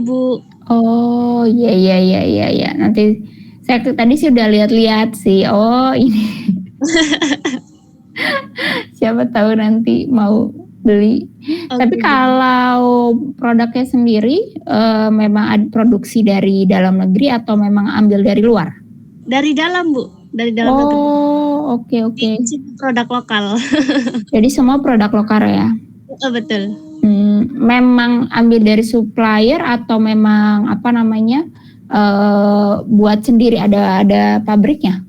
Bu. Oh, iya. Nanti saya tadi sih udah lihat-lihat sih. Oh, ini. Siapa tahu nanti mau beli. Tapi kalau produknya sendiri memang ada produksi dari dalam negeri atau memang ambil dari luar? Dari dalam, Bu. Dari dalam negeri. Oh, oke. Produk lokal. Jadi semua produk lokal ya? Betul. Memang ambil dari supplier atau memang buat sendiri, ada pabriknya?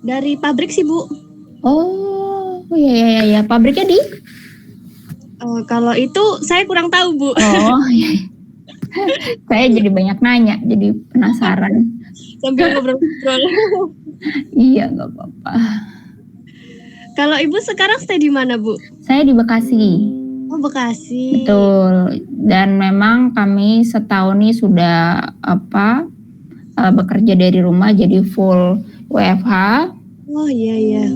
Dari pabrik sih, Bu. Oh, iya. Pabriknya di? Kalau itu saya kurang tahu, Bu. Oh, iya. Saya jadi banyak nanya, jadi penasaran. Sambil ngobrol-ngobrol. Iya, nggak apa-apa. Kalau Ibu sekarang stay di mana, Bu? Saya di Bekasi. Oh, Bekasi. Betul. Dan memang kami setahun ini sudah bekerja dari rumah, jadi full WFH. Oh iya.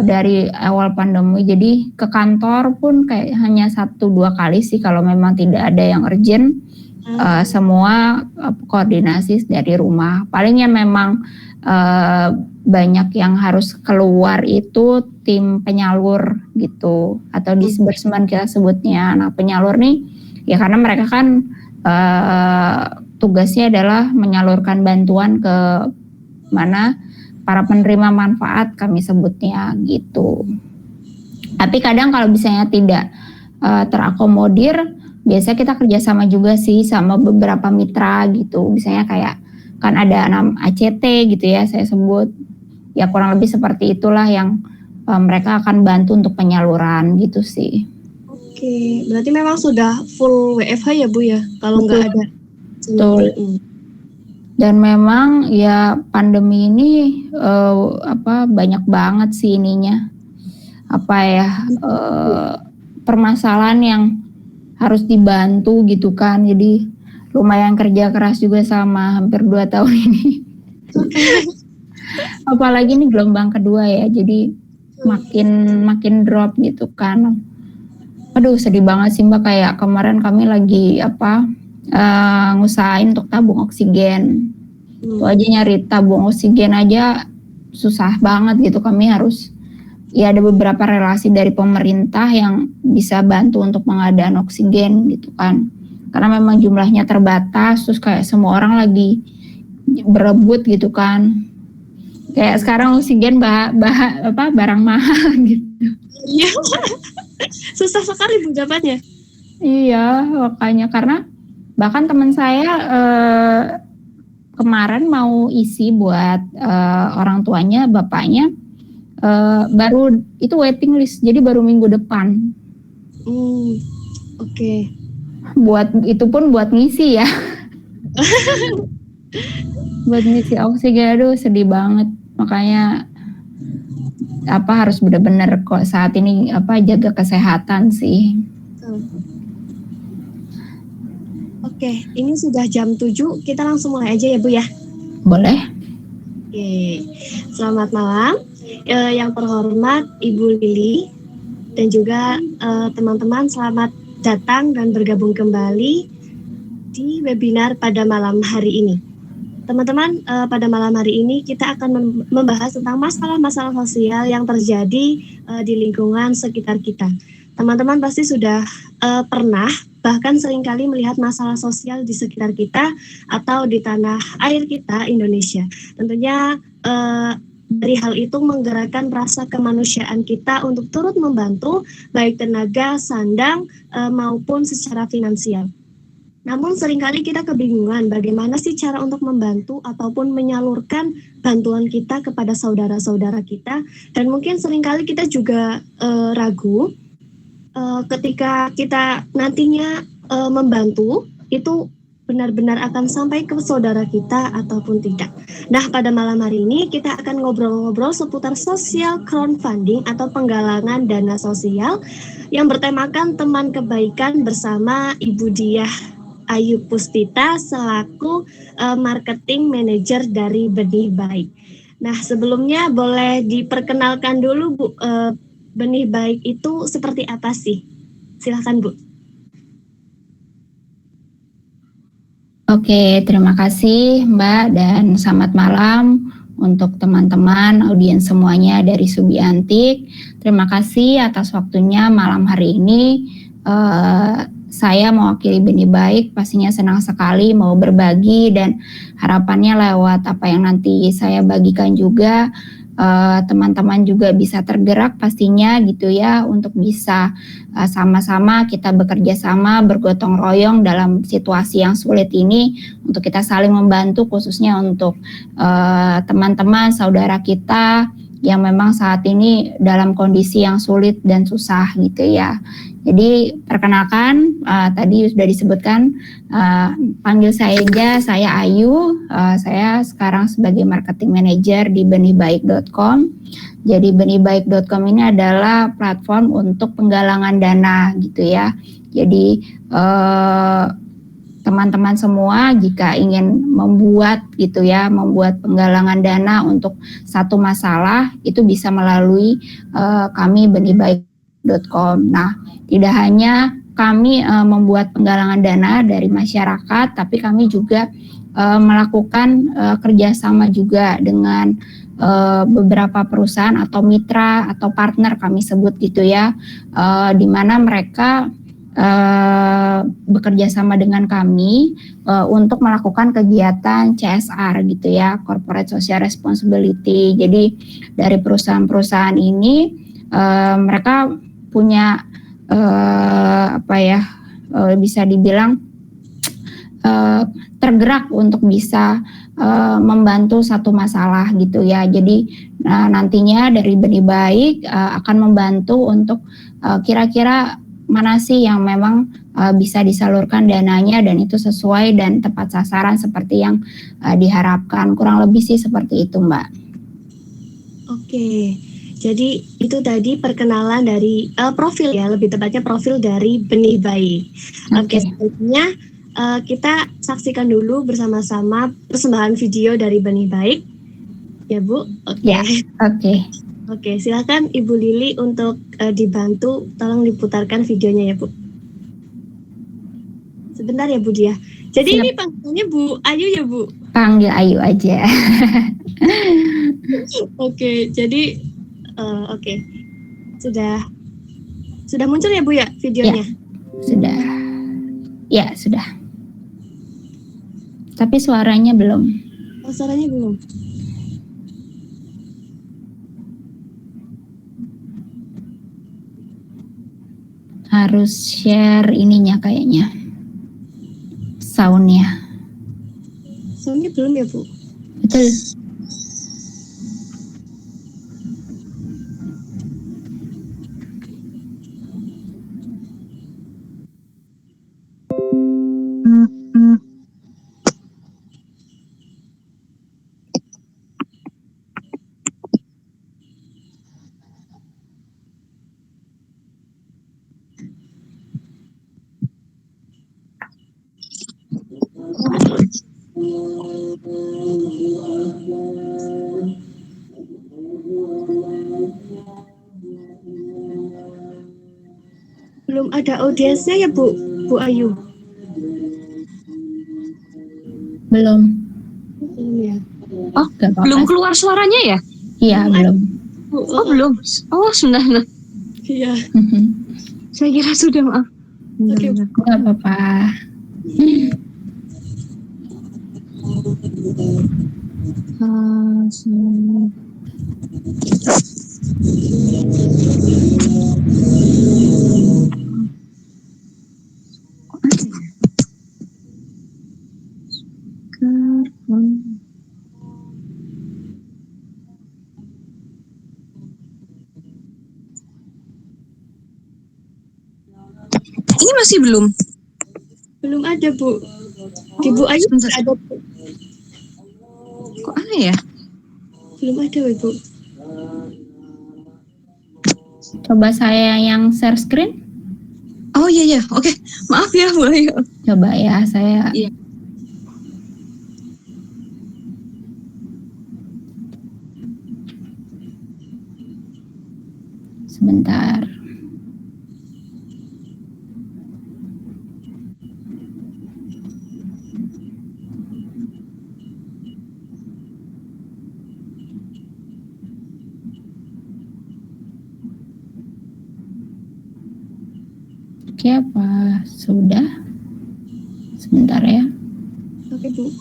Dari awal pandemi, jadi ke kantor pun kayak hanya 1-2 kali sih kalau memang tidak ada yang urgent. Semua koordinasi dari rumah. Palingnya memang banyak yang harus keluar itu tim penyalur gitu, atau disbursement kita sebutnya. Nah, penyalur nih ya karena mereka kan tugasnya adalah menyalurkan bantuan ke mana para penerima manfaat, kami sebutnya gitu. Tapi kadang kalau misalnya tidak terakomodir, biasanya kita kerjasama juga sih sama beberapa mitra gitu. Misalnya kayak kan ada ACT gitu ya, saya sebut. Ya kurang lebih seperti itulah yang mereka akan bantu untuk penyaluran gitu sih. Oke, berarti memang sudah full WFH ya Bu ya, kalau nggak ada. Betul. Dan memang ya pandemi ini banyak banget sih ininya. Permasalahan yang harus dibantu gitu kan. Jadi lumayan kerja keras juga sama hampir 2 tahun ini. Apalagi ini gelombang kedua ya, jadi makin drop gitu kan. Aduh, sedih banget sih Mbak, kayak kemarin kami lagi ngusahain untuk tabung oksigen. Itu aja nyari tabung oksigen aja susah banget gitu. Kami harus ya ada beberapa relasi dari pemerintah yang bisa bantu untuk pengadaan oksigen gitu kan. Karena memang jumlahnya terbatas, terus kayak semua orang lagi berebut gitu kan. Kayak sekarang oksigen barang mahal gitu. Iya. Susah sekali Bu dapatnya. Iya, makanya karena bahkan teman saya kemarin mau isi buat orang tuanya, bapaknya baru itu waiting list, jadi baru minggu depan. Oke. Buat itu pun buat ngisi ya. Buat ngisi oksigen, aduh sedih banget. Makanya harus benar-benar kok saat ini jaga kesehatan sih. Oke, ini sudah jam 7, kita langsung mulai aja ya Bu ya. Boleh. Oke, selamat malam yang terhormat Ibu Lili dan juga teman-teman, selamat datang dan bergabung kembali di webinar pada malam hari ini. Teman-teman, pada malam hari ini kita akan membahas tentang masalah-masalah sosial yang terjadi di lingkungan sekitar kita. Teman-teman pasti sudah pernah bahkan seringkali melihat masalah sosial di sekitar kita atau di tanah air kita, Indonesia. Tentunya dari hal itu menggerakkan rasa kemanusiaan kita untuk turut membantu baik tenaga, sandang maupun secara finansial. Namun seringkali kita kebingungan bagaimana sih cara untuk membantu ataupun menyalurkan bantuan kita kepada saudara-saudara kita, dan mungkin seringkali kita juga ragu ketika kita nantinya membantu itu benar-benar akan sampai ke saudara kita ataupun tidak. Nah, pada malam hari ini kita akan ngobrol-ngobrol seputar social crowdfunding atau penggalangan dana sosial yang bertemakan teman kebaikan bersama Ibu Diah Ayu Pustita selaku marketing manager dari Benih Baik. Nah, sebelumnya boleh diperkenalkan dulu Bu, Benih Baik itu seperti apa sih? Silakan Bu. Oke, terima kasih Mbak dan selamat malam untuk teman-teman audiens semuanya dari Subiantik. Terima kasih atas waktunya malam hari ini. Saya mewakili Benih Baik, pastinya senang sekali mau berbagi dan harapannya lewat apa yang nanti saya bagikan juga teman-teman juga bisa tergerak pastinya gitu ya untuk bisa sama-sama kita bekerja sama bergotong royong dalam situasi yang sulit ini untuk kita saling membantu khususnya untuk teman-teman saudara kita yang memang saat ini dalam kondisi yang sulit dan susah gitu ya. Jadi perkenalkan tadi sudah disebutkan panggil saya aja, saya Ayu. Saya sekarang sebagai marketing manager di benihbaik.com. Jadi benihbaik.com ini adalah platform untuk penggalangan dana gitu ya. Jadi teman-teman semua jika ingin membuat gitu ya, membuat penggalangan dana untuk satu masalah itu bisa melalui kami benihbaik.com. Nah, tidak hanya kami membuat penggalangan dana dari masyarakat, tapi kami juga melakukan kerjasama juga dengan beberapa perusahaan atau mitra atau partner kami sebut gitu ya, di mana mereka bekerja sama dengan kami untuk melakukan kegiatan CSR gitu ya, Corporate Social Responsibility. Jadi dari perusahaan-perusahaan ini mereka punya bisa dibilang tergerak untuk bisa membantu satu masalah gitu ya. Jadi nantinya dari Benih Baik akan membantu untuk kira-kira mana sih yang memang bisa disalurkan dananya dan itu sesuai dan tepat sasaran seperti yang diharapkan. Kurang lebih sih seperti itu, Mbak. Oke, jadi itu tadi perkenalan dari profil ya, lebih tepatnya profil dari Benih Baik. Oke, selanjutnya kita saksikan dulu bersama-sama persembahan video dari Benih Baik. Ya Bu, oke. Ya, oke. Oke, silakan Ibu Lili untuk dibantu, tolong diputarkan videonya ya Bu. Sebentar ya Bu Dia. Jadi Siap. ini panggilannya Bu Ayu ya Bu? Panggil Ayu aja. Oke, jadi oke. Sudah muncul ya Bu ya videonya? Ya, sudah. Tapi suaranya belum. Oh, suaranya belum. Harus share ininya kayaknya. Soundnya. Soundnya belum ya Bu? Betul. Belum ada audiensnya ya Bu Ayu? Belum. Belum ya. Oh, belum keluar suaranya ya? Iya, belum. Oh, belum. Oh, sudah. Iya. Saya kira sudah, maaf. Oke. Nggak apa-apa. Ini masih belum? Belum ada Bu. Di Bu Ayu ada Bu. Kok aneh ya? Belum ada Bu. Coba saya yang share screen. Oh iya. Oke. Maaf ya, Bu Ayu. Coba ya, saya. Iya. Sebentar. Oke, apa sudah? Sebentar ya. Oke, Bu.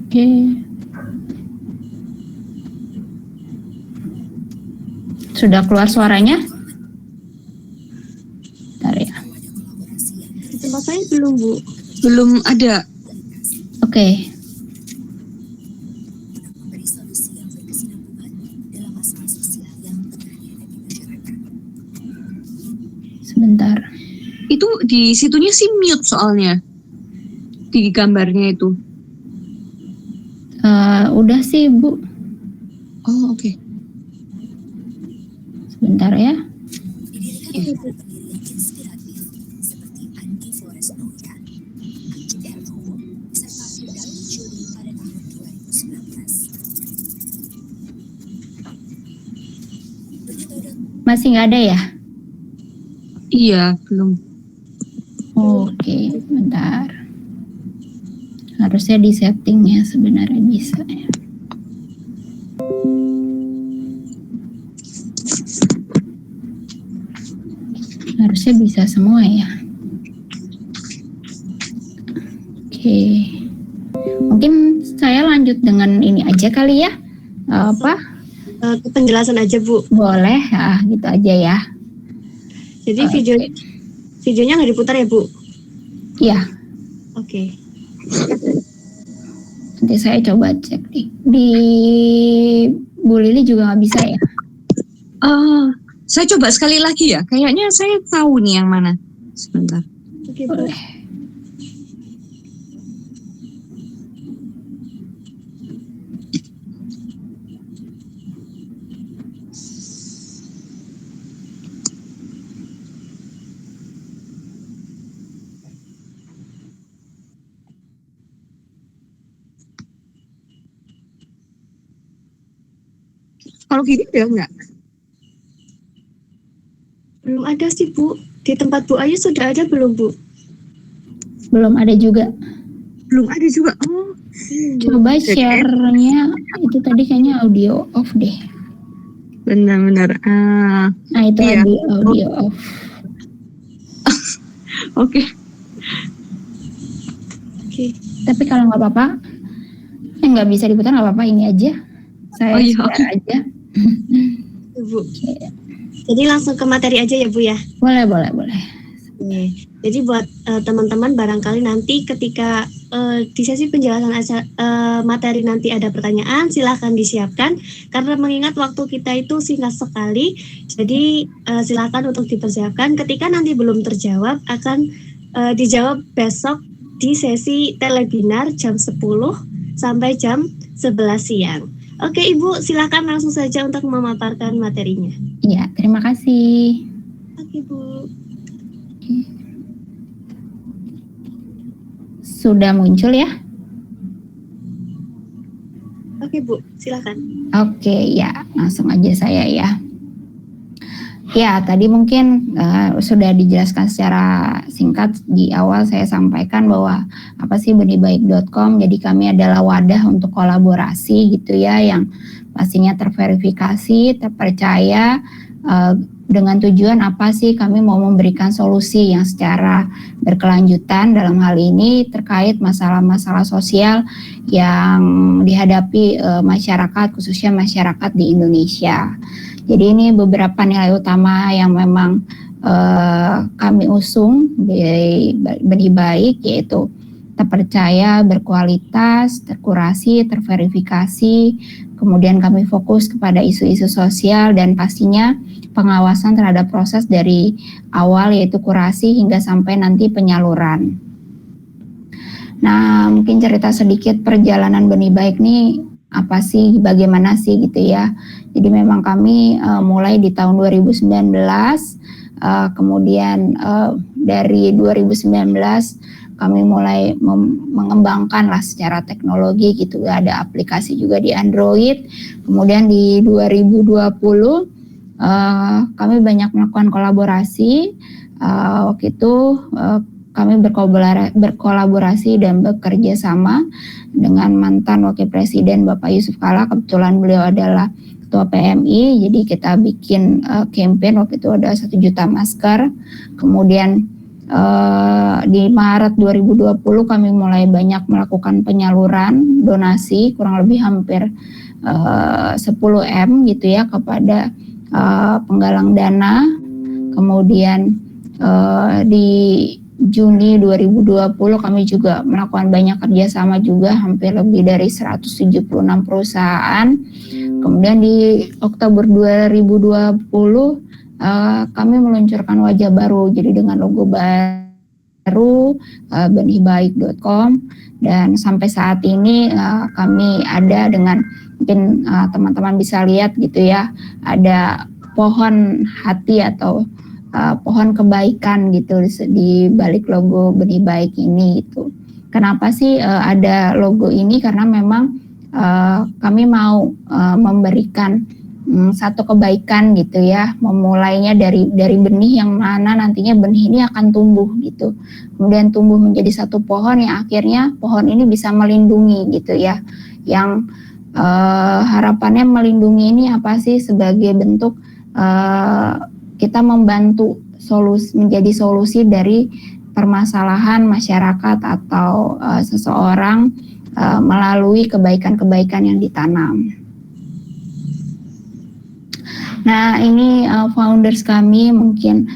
Oke. Sudah keluar suaranya? Bentar ya. Di tempat saya belum, Bu. Belum ada. Oke. Sebentar. Itu di situnya sih mute soalnya. Di gambarnya itu. Udah sih, Bu. Oh, oke. Sebentar ya. Masih nggak ada ya? Iya, belum. Oke, bentar. Harusnya di settingnya sebenarnya bisa ya. Harusnya bisa semua ya. Oke. Mungkin saya lanjut dengan ini aja kali ya. Penjelasan aja, Bu. Boleh, gitu aja ya. Jadi videonya nggak diputar ya, Bu? Iya. Oke. Nanti saya coba cek di Bu Lili juga nggak bisa ya? Saya coba sekali lagi ya. Kayaknya saya tahu nih yang mana. Sebentar. Oke, Bu. Boleh. Kalau gini udah enggak? Belum ada sih, Bu. Di tempat Bu Ayu sudah ada belum, Bu? Belum ada juga. Belum ada juga. Oh. Coba share-nya itu tadi kayaknya audio off deh. Benar-benar. Nah itu iya. audio off. Oke. Oke. Tapi kalau nggak apa-apa, nggak bisa diputar nggak apa-apa, ini aja. Saya share aja. Bu. Jadi langsung ke materi aja ya, Bu ya? Boleh. Oke. Jadi buat teman-teman barangkali nanti ketika di sesi penjelasan materi nanti ada pertanyaan, silahkan disiapkan. Karena mengingat waktu kita itu singkat sekali, jadi silahkan untuk dipersiapkan. Ketika nanti belum terjawab, akan dijawab besok di sesi telebinar jam 10 sampai jam 11 siang. Oke, Ibu, silakan langsung saja untuk memaparkan materinya. Iya, terima kasih. Oke, Bu. Sudah muncul ya? Oke, Bu, silakan. Oke, ya, langsung aja saya ya. Ya, tadi mungkin sudah dijelaskan secara singkat di awal. Saya sampaikan bahwa apa sih benihbaik.com. Jadi kami adalah wadah untuk kolaborasi gitu ya, yang pastinya terverifikasi, terpercaya, dengan tujuan apa sih kami mau memberikan solusi yang secara berkelanjutan dalam hal ini terkait masalah-masalah sosial yang dihadapi masyarakat, khususnya masyarakat di Indonesia. Jadi ini beberapa nilai utama yang memang kami usung di Benih Baik, yaitu terpercaya, berkualitas, terkurasi, terverifikasi. Kemudian kami fokus kepada isu-isu sosial dan pastinya pengawasan terhadap proses dari awal, yaitu kurasi hingga sampai nanti penyaluran. Nah, mungkin cerita sedikit perjalanan Benih Baik nih apa sih, bagaimana sih gitu ya. Jadi memang kami mulai di tahun 2019, kemudian dari 2019 kami mulai mengembangkan lah secara teknologi gitu, ada aplikasi juga di Android. Kemudian di 2020 kami banyak melakukan kolaborasi. Waktu itu kami berkolaborasi dan bekerja sama dengan mantan Wakil Presiden Bapak Yusuf Kala. Kebetulan beliau adalah Ketua PMI, jadi kita bikin campaign waktu itu ada 1 juta masker. Kemudian di Maret 2020 kami mulai banyak melakukan penyaluran donasi kurang lebih hampir 10M gitu ya kepada penggalang dana. Kemudian di Juni 2020 kami juga melakukan banyak kerjasama juga, hampir lebih dari 176 perusahaan. Kemudian di Oktober 2020 kami meluncurkan wajah baru, jadi dengan logo baru benihbaik.com, dan sampai saat ini kami ada dengan, mungkin teman-teman bisa lihat gitu ya, ada pohon hati atau pohon kebaikan gitu di balik logo Benih Baik ini gitu. Kenapa sih ada logo ini? Karena memang kami mau memberikan satu kebaikan gitu ya, memulainya dari benih yang mana nantinya benih ini akan tumbuh gitu, kemudian tumbuh menjadi satu pohon yang akhirnya pohon ini bisa melindungi gitu ya, yang harapannya melindungi ini apa sih, sebagai bentuk kita membantu menjadi solusi dari permasalahan masyarakat atau seseorang melalui kebaikan-kebaikan yang ditanam. Nah, ini founders kami, mungkin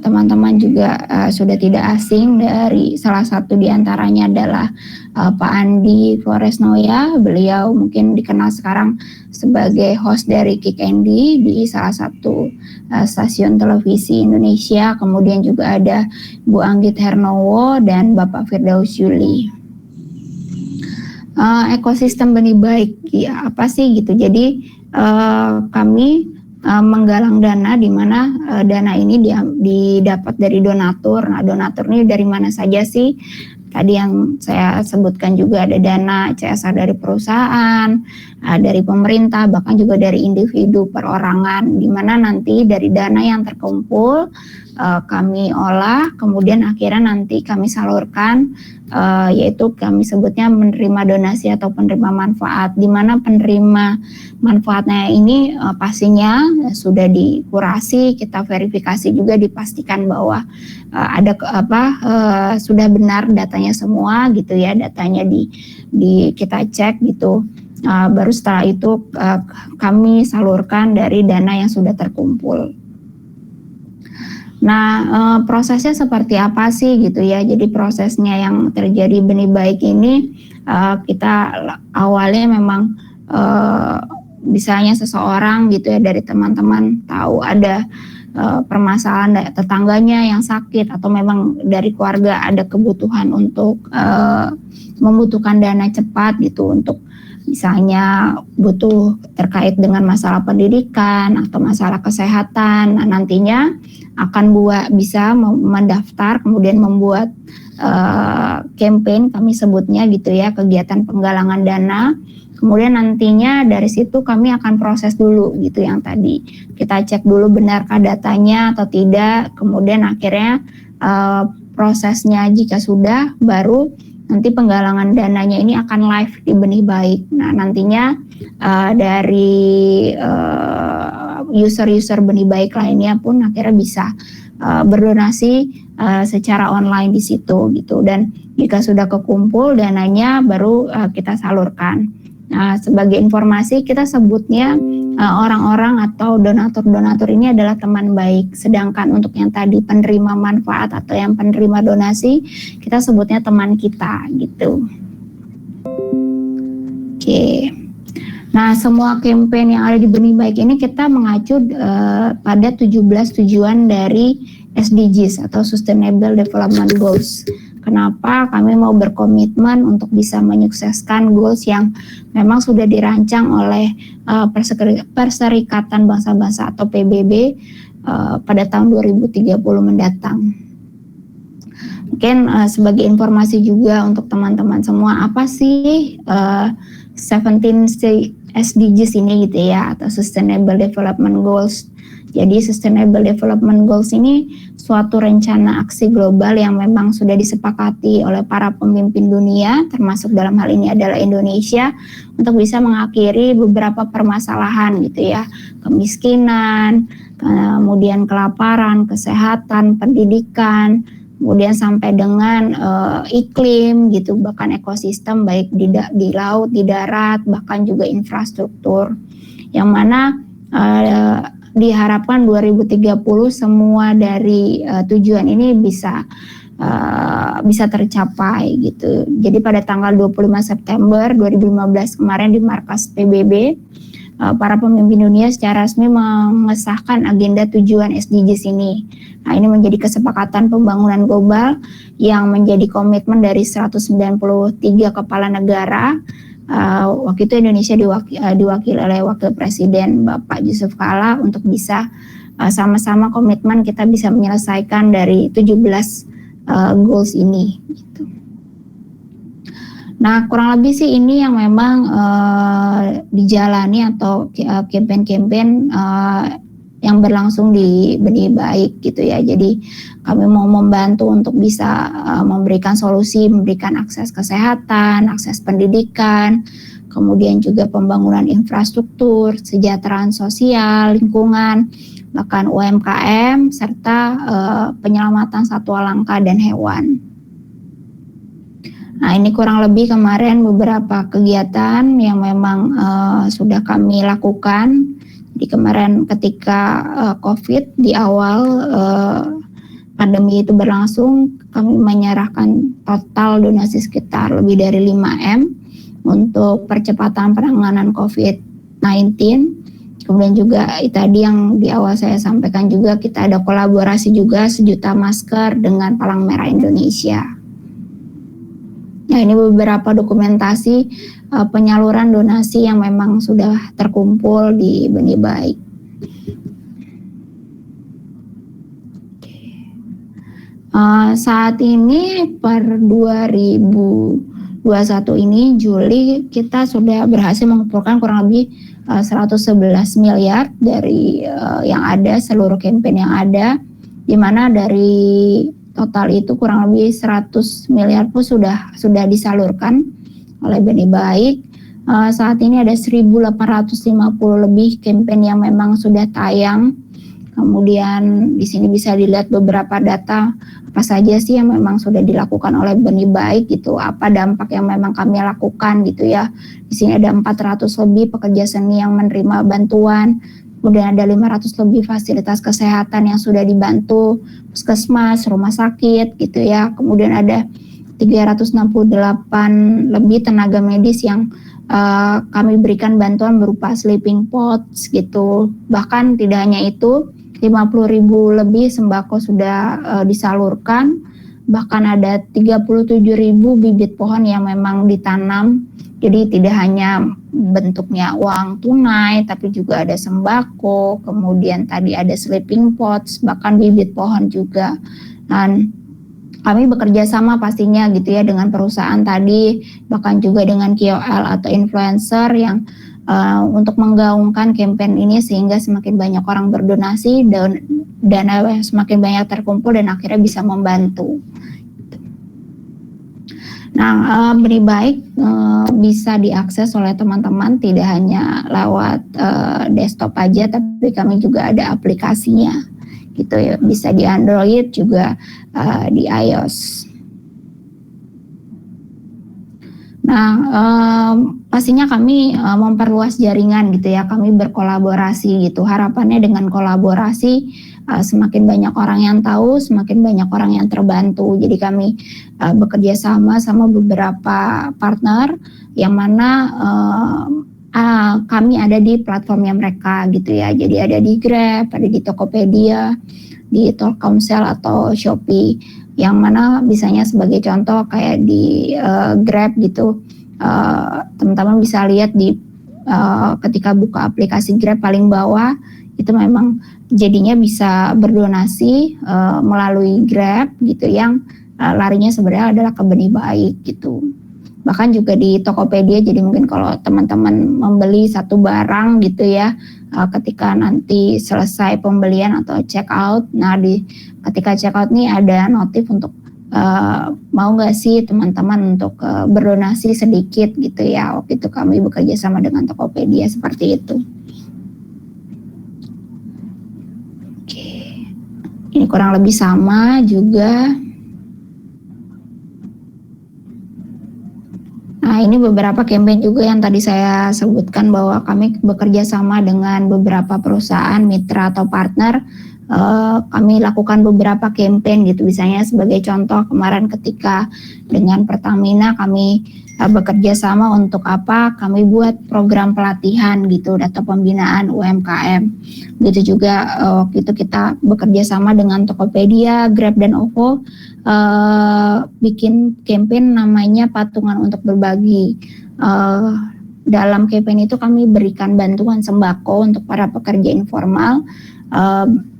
teman-teman juga sudah tidak asing, dari salah satu diantaranya adalah Pak Andi Floresnoya. Beliau mungkin dikenal sekarang sebagai host dari Kick Andy di salah satu stasiun televisi Indonesia. Kemudian juga ada Bu Anggit Hernowo dan Bapak Firdaus Yuli. Ekosistem Benih Baik, ya apa sih gitu. Jadi kami menggalang dana, di mana dana ini didapat dari donatur. Nah, donatur ini dari mana saja sih? Tadi yang saya sebutkan juga ada dana CSR dari perusahaan, dari pemerintah, bahkan juga dari individu perorangan, di mana nanti dari dana yang terkumpul kami olah, kemudian akhirnya nanti kami salurkan, yaitu kami sebutnya menerima donasi atau penerima manfaat, di mana penerima manfaatnya ini pastinya sudah dikurasi, kita verifikasi juga, dipastikan bahwa sudah benar datanya semua gitu ya, datanya kita cek gitu. Baru setelah itu kami salurkan dari dana yang sudah terkumpul. Nah, prosesnya seperti apa sih gitu ya? Jadi prosesnya yang terjadi Benih Baik ini, kita awalnya memang misalnya seseorang gitu ya, dari teman-teman tahu ada permasalahan tetangganya yang sakit, atau memang dari keluarga ada kebutuhan untuk membutuhkan dana cepat gitu, untuk misalnya butuh terkait dengan masalah pendidikan atau masalah kesehatan. Nah, nantinya akan bisa mendaftar, kemudian membuat campaign, kami sebutnya gitu ya, kegiatan penggalangan dana. Kemudian nantinya dari situ kami akan proses dulu gitu, yang tadi kita cek dulu benarkah datanya atau tidak. Kemudian akhirnya prosesnya jika sudah, baru nanti penggalangan dananya ini akan live di Benih Baik. Nah, nantinya dari user-user Benih Baik lainnya pun akhirnya bisa berdonasi secara online di situ gitu. Dan jika sudah kekumpul dananya, baru kita salurkan. Nah, sebagai informasi, kita sebutnya orang-orang atau donatur-donatur ini adalah teman baik. Sedangkan untuk yang tadi penerima manfaat atau yang penerima donasi, kita sebutnya teman kita gitu. Oke. Nah, semua campaign yang ada di Benih Baik ini kita mengacu pada 17 tujuan dari SDGs atau Sustainable Development Goals. Kenapa kami mau berkomitmen untuk bisa menyukseskan goals yang memang sudah dirancang oleh Perserikatan Bangsa-Bangsa atau PBB pada tahun 2030 mendatang. Mungkin sebagai informasi juga untuk teman-teman semua, apa sih 17 SDGs ini gitu ya, atau Sustainable Development Goals. Jadi Sustainable Development Goals ini suatu rencana aksi global yang memang sudah disepakati oleh para pemimpin dunia, termasuk dalam hal ini adalah Indonesia, untuk bisa mengakhiri beberapa permasalahan gitu ya, kemiskinan, kemudian kelaparan, kesehatan, pendidikan, kemudian sampai dengan iklim gitu, bahkan ekosistem baik di laut, di darat, bahkan juga infrastruktur, yang mana diharapkan 2030 semua dari tujuan ini bisa tercapai gitu. Jadi pada tanggal 25 September 2015 kemarin di markas PBB, para pemimpin dunia secara resmi mengesahkan agenda tujuan SDGs ini. Nah, ini menjadi kesepakatan pembangunan global yang menjadi komitmen dari 193 kepala negara. Waktu itu Indonesia diwakili oleh Wakil Presiden Bapak Yusuf Kala untuk bisa sama-sama komitmen kita bisa menyelesaikan dari 17 goals ini gitu. Nah, kurang lebih sih ini yang memang dijalani atau campaign-campaign yang berlangsung di Benih Baik gitu ya. Jadi kami mau membantu untuk bisa memberikan solusi, memberikan akses kesehatan, akses pendidikan, kemudian juga pembangunan infrastruktur, kesejahteraan sosial, lingkungan, bahkan UMKM, serta penyelamatan satwa langka dan hewan. Nah, ini kurang lebih kemarin beberapa kegiatan yang memang sudah kami lakukan. Jadi kemarin ketika COVID di awal pandemi itu berlangsung, kami menyerahkan total donasi sekitar lebih dari 5M untuk percepatan penanganan COVID-19. Kemudian juga tadi yang di awal saya sampaikan juga, kita ada kolaborasi juga 1 juta masker dengan Palang Merah Indonesia. Nah, ini beberapa dokumentasi penyaluran donasi yang memang sudah terkumpul di Benih Baik. Saat ini per 2021 ini Juli kita sudah berhasil mengumpulkan kurang lebih 111 miliar dari yang ada, seluruh campaign yang ada, di mana dari total itu kurang lebih 100 miliar pun sudah disalurkan oleh Benih Baik. Saat ini ada 1.850 lebih campaign yang memang sudah tayang. Kemudian di sini bisa dilihat beberapa data apa saja sih yang memang sudah dilakukan oleh Benih Baik gitu, apa dampak yang memang kami lakukan gitu ya. Di sini ada 400 lebih pekerja seni yang menerima bantuan. Kemudian ada 500 lebih fasilitas kesehatan yang sudah dibantu, puskesmas, rumah sakit gitu ya. Kemudian ada 368 lebih tenaga medis yang kami berikan bantuan berupa sleeping pods gitu. Bahkan tidak hanya itu, 50.000 lebih sembako sudah disalurkan. Bahkan ada 37.000 bibit pohon yang memang ditanam. Jadi tidak hanya bentuknya uang tunai, tapi juga ada sembako, kemudian tadi ada sleeping pods, bahkan bibit pohon juga. Dan kami bekerja sama pastinya gitu ya dengan perusahaan tadi, bahkan juga dengan KOL atau influencer yang untuk menggaungkan campaign ini sehingga semakin banyak orang berdonasi dan dana semakin banyak terkumpul dan akhirnya bisa membantu. Nah, Benih Baik bisa diakses oleh teman-teman tidak hanya lewat desktop aja, tapi kami juga ada aplikasinya gitu ya, bisa di Android juga di iOS. Nah, pastinya kami memperluas jaringan gitu ya, kami berkolaborasi gitu. Harapannya dengan kolaborasi semakin banyak orang yang tahu, semakin banyak orang yang terbantu. Jadi kami bekerja sama beberapa partner yang mana kami ada di platformnya mereka gitu ya. Jadi ada di Grab, ada di Tokopedia, di Telkomsel atau Shopee. Yang mana misalnya sebagai contoh kayak di Grab gitu, teman-teman bisa lihat di ketika buka aplikasi Grab paling bawah itu memang jadinya bisa berdonasi melalui Grab gitu yang larinya sebenarnya adalah ke Benih Baik gitu. bahkan juga di Tokopedia. Jadi mungkin kalau teman-teman membeli satu barang gitu ya, ketika nanti selesai pembelian atau check out, nah ketika check out nih ada notif untuk mau nggak sih teman-teman untuk berdonasi sedikit gitu ya. Waktu itu kami bekerja sama dengan Tokopedia seperti itu. Oke, ini kurang lebih sama juga. Nah, ini beberapa campaign juga yang tadi saya sebutkan bahwa kami bekerja sama dengan beberapa perusahaan mitra atau partner. Kami lakukan beberapa campaign gitu, misalnya sebagai contoh kemarin ketika dengan Pertamina kami bekerja sama untuk apa? Kami buat program pelatihan gitu atau pembinaan UMKM. Begitu juga waktu itu kita bekerja sama dengan Tokopedia, Grab dan OVO bikin campaign namanya Patungan untuk Berbagi. Dalam campaign itu kami berikan bantuan sembako untuk para pekerja informal,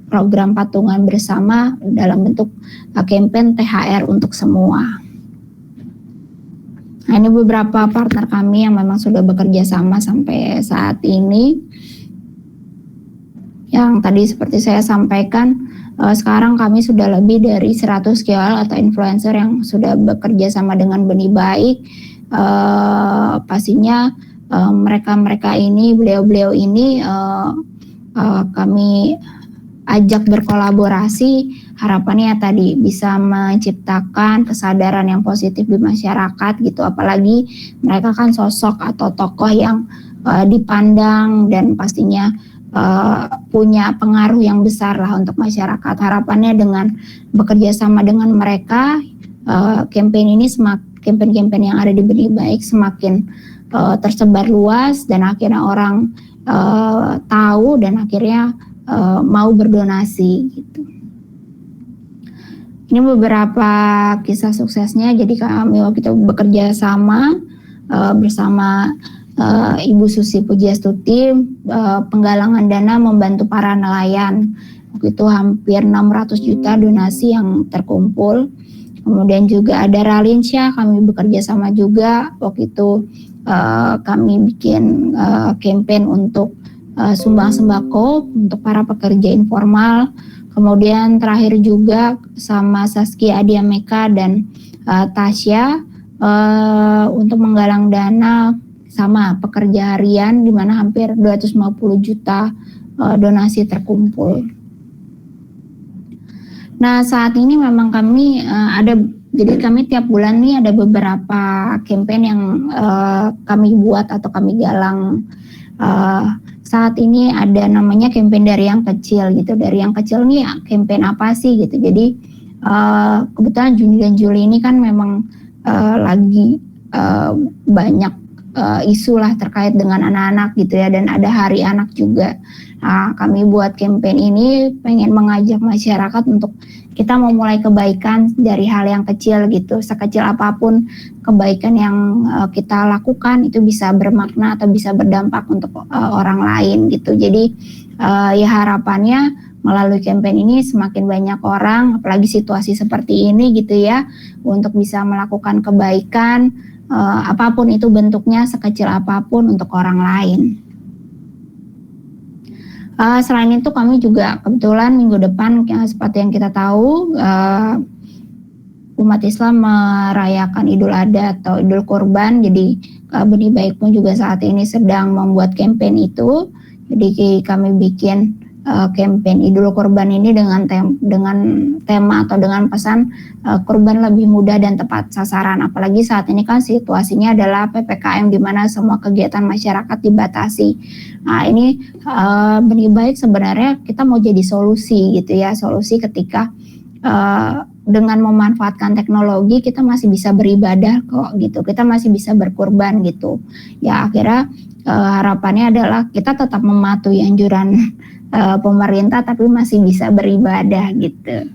program patungan bersama dalam bentuk campaign THR untuk semua. Nah, ini beberapa partner kami yang memang sudah bekerja sama sampai saat ini. Yang tadi seperti saya sampaikan, sekarang kami sudah lebih dari 100 KOL atau influencer yang sudah bekerja sama dengan Benih Baik. Pastinya mereka-mereka ini, beliau-beliau ini kami ajak berkolaborasi, harapannya tadi bisa menciptakan kesadaran yang positif di masyarakat gitu, apalagi mereka kan sosok atau tokoh yang dipandang dan pastinya punya pengaruh yang besar lah untuk masyarakat. Harapannya dengan bekerja sama dengan mereka, campaign yang ada di Benih Baik semakin tersebar luas dan akhirnya orang tahu dan akhirnya mau berdonasi gitu. Ini beberapa kisah suksesnya. Jadi kami waktu itu bekerja sama bersama Ibu Susi Pujiastuti, penggalangan dana membantu para nelayan. Waktu itu hampir 600 juta donasi yang terkumpul. Kemudian juga ada Ralinsyah, kami bekerja sama juga. Waktu itu kami bikin campaign untuk sumbang sembako untuk para pekerja informal. Kemudian terakhir juga sama Saskia Adiameka dan Tasya untuk menggalang dana sama pekerja harian di mana hampir 250 juta donasi terkumpul. Nah, saat ini memang kami jadi kami tiap bulan nih ada beberapa campaign yang kami buat atau kami galang. Saat ini ada namanya campaign dari yang kecil gitu. Dari yang kecil nih campaign apa sih gitu. Jadi kebetulan Juni dan Juli ini kan memang lagi banyak isu lah terkait dengan anak-anak gitu ya, dan ada Hari Anak juga. Nah, kami buat campaign ini pengen mengajak masyarakat untuk kita memulai kebaikan dari hal yang kecil gitu. Sekecil apapun kebaikan yang kita lakukan itu bisa bermakna atau bisa berdampak untuk orang lain gitu. Jadi ya harapannya melalui campaign ini semakin banyak orang, apalagi situasi seperti ini gitu ya, untuk bisa melakukan kebaikan apapun itu bentuknya, sekecil apapun untuk orang lain. Selain itu kami juga kebetulan minggu depan seperti yang kita tahu umat Islam merayakan Idul Adha atau Idul Kurban. Jadi Benih Baik pun juga saat ini sedang membuat campaign itu. Jadi kami bikin campaign Idul Kurban ini dengan tema atau dengan pesan kurban lebih mudah dan tepat sasaran. Apalagi saat ini kan situasinya adalah PPKM di mana semua kegiatan masyarakat dibatasi. Nah, ini Benih Baik sebenarnya kita mau jadi solusi gitu ya, solusi ketika dengan memanfaatkan teknologi kita masih bisa beribadah kok gitu, kita masih bisa berkurban gitu. Ya akhirnya harapannya adalah kita tetap mematuhi anjuran pemerintah tapi masih bisa beribadah gitu.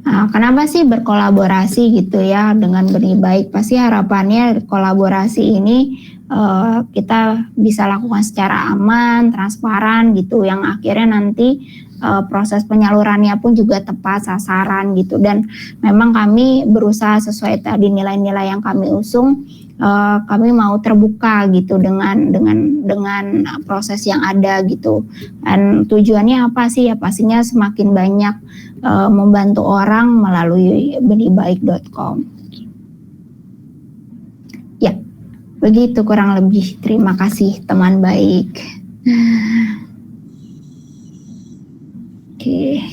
Nah, kenapa sih berkolaborasi gitu ya dengan Benih Baik? Pasti harapannya kolaborasi ini kita bisa lakukan secara aman, transparan gitu, yang akhirnya nanti proses penyalurannya pun juga tepat sasaran gitu, dan memang kami berusaha sesuai tadi nilai-nilai yang kami usung. Kami mau terbuka gitu dengan proses yang ada gitu, dan tujuannya apa sih ya, pastinya semakin banyak membantu orang melalui benihbaik.com. Ya, begitu kurang lebih. Terima kasih teman baik. Oke.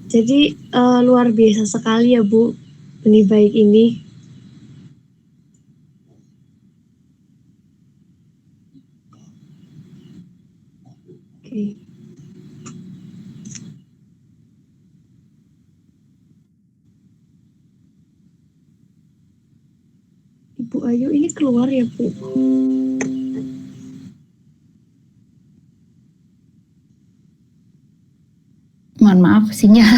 Jadi luar biasa sekali ya Bu, Benih Baik ini. Oke. Ibu Ayu ini keluar ya Bu? Mohon maaf sinyal.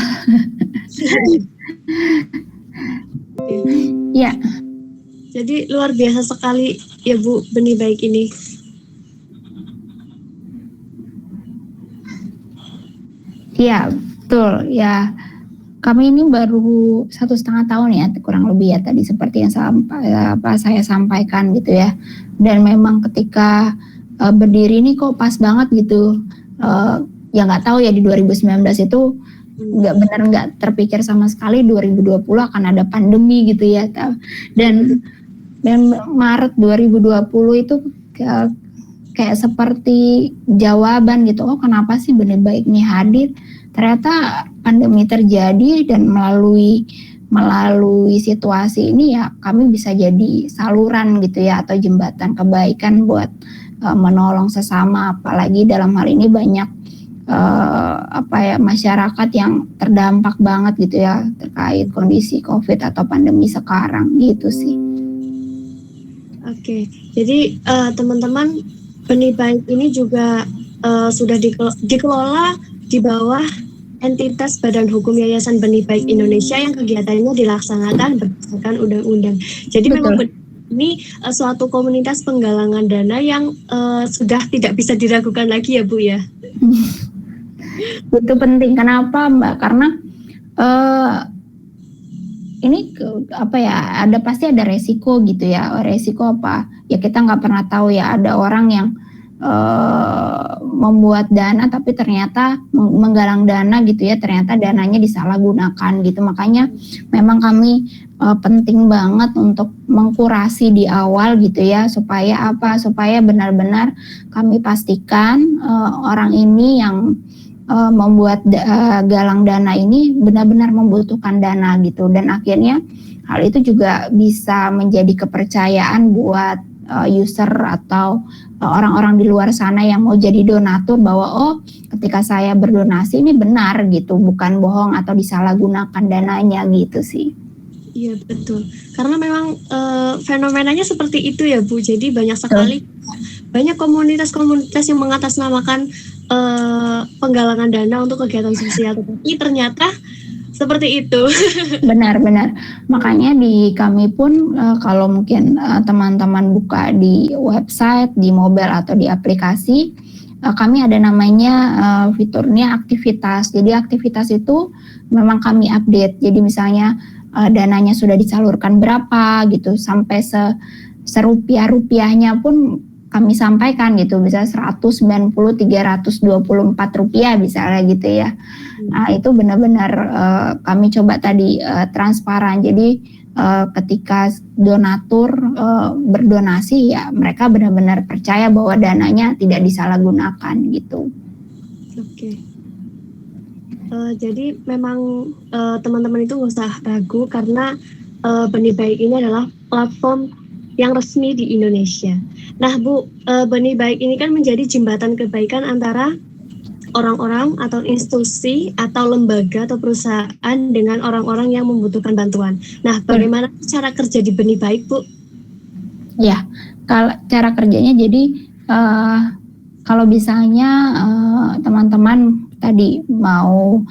Ya. Jadi luar biasa sekali ya Bu, Benih Baik ini. Iya, betul ya. Kami ini baru 1,5 tahun ya, kurang lebih ya, tadi seperti yang saya sampaikan gitu ya. Dan memang ketika berdiri ini kok pas banget gitu. Ya nggak tahu ya, di 2019 itu nggak terpikir sama sekali 2020 akan ada pandemi gitu ya. Dan Maret 2020 itu kayak seperti jawaban gitu, oh kenapa sih Benih Baik ini hadir. Ternyata pandemi terjadi, dan melalui situasi ini ya kami bisa jadi saluran gitu ya, atau jembatan kebaikan buat menolong sesama, apalagi dalam hal ini banyak masyarakat yang terdampak banget gitu ya terkait kondisi COVID atau pandemi sekarang gitu sih. Oke, jadi teman-teman, Benih Baik ini juga sudah dikelola di bawah entitas Badan Hukum Yayasan Benih Baik Indonesia yang kegiatannya dilaksanakan berdasarkan undang-undang. Jadi Betul. memang ini suatu komunitas penggalangan dana yang sudah tidak bisa diragukan lagi ya Bu ya. Itu penting. Kenapa Mbak? Karena ini pasti ada resiko gitu ya. Resiko apa? Ya kita nggak pernah tahu ya, ada orang yang membuat dana tapi ternyata menggalang dana gitu ya, ternyata dananya disalahgunakan gitu. Makanya memang kami penting banget untuk mengkurasi di awal gitu ya, supaya benar-benar kami pastikan orang ini yang membuat galang dana ini benar-benar membutuhkan dana gitu, dan akhirnya hal itu juga bisa menjadi kepercayaan buat user atau orang-orang di luar sana yang mau jadi donatur, bahwa oh ketika saya berdonasi ini benar gitu, bukan bohong atau disalahgunakan dananya gitu sih. Iya betul, karena memang fenomenanya seperti itu ya Bu. Jadi banyak sekali banyak komunitas-komunitas yang mengatasnamakan penggalangan dana untuk kegiatan sosial, tapi ternyata seperti itu. Benar-benar. Makanya di kami pun kalau mungkin teman-teman buka di website, di mobile atau di aplikasi, kami ada namanya fiturnya aktivitas. Jadi aktivitas itu memang kami update. Jadi misalnya dananya sudah disalurkan berapa gitu, sampai serupiah-rupiahnya pun kami sampaikan gitu, bisa 190, 324 rupiah misalnya gitu ya. Nah itu benar-benar kami coba tadi transparan. Jadi ketika donatur berdonasi ya mereka benar-benar percaya bahwa dananya tidak disalahgunakan gitu. Oke. Jadi memang teman-teman itu nggak usah ragu, karena Benih Baik ini adalah platform yang resmi di Indonesia. Nah Bu, Benih Baik ini kan menjadi jembatan kebaikan antara orang-orang atau institusi atau lembaga atau perusahaan dengan orang-orang yang membutuhkan bantuan. Nah, bagaimana cara kerja di Benih Baik Bu? Ya, kalau cara kerjanya jadi kalau misalnya teman-teman tadi mau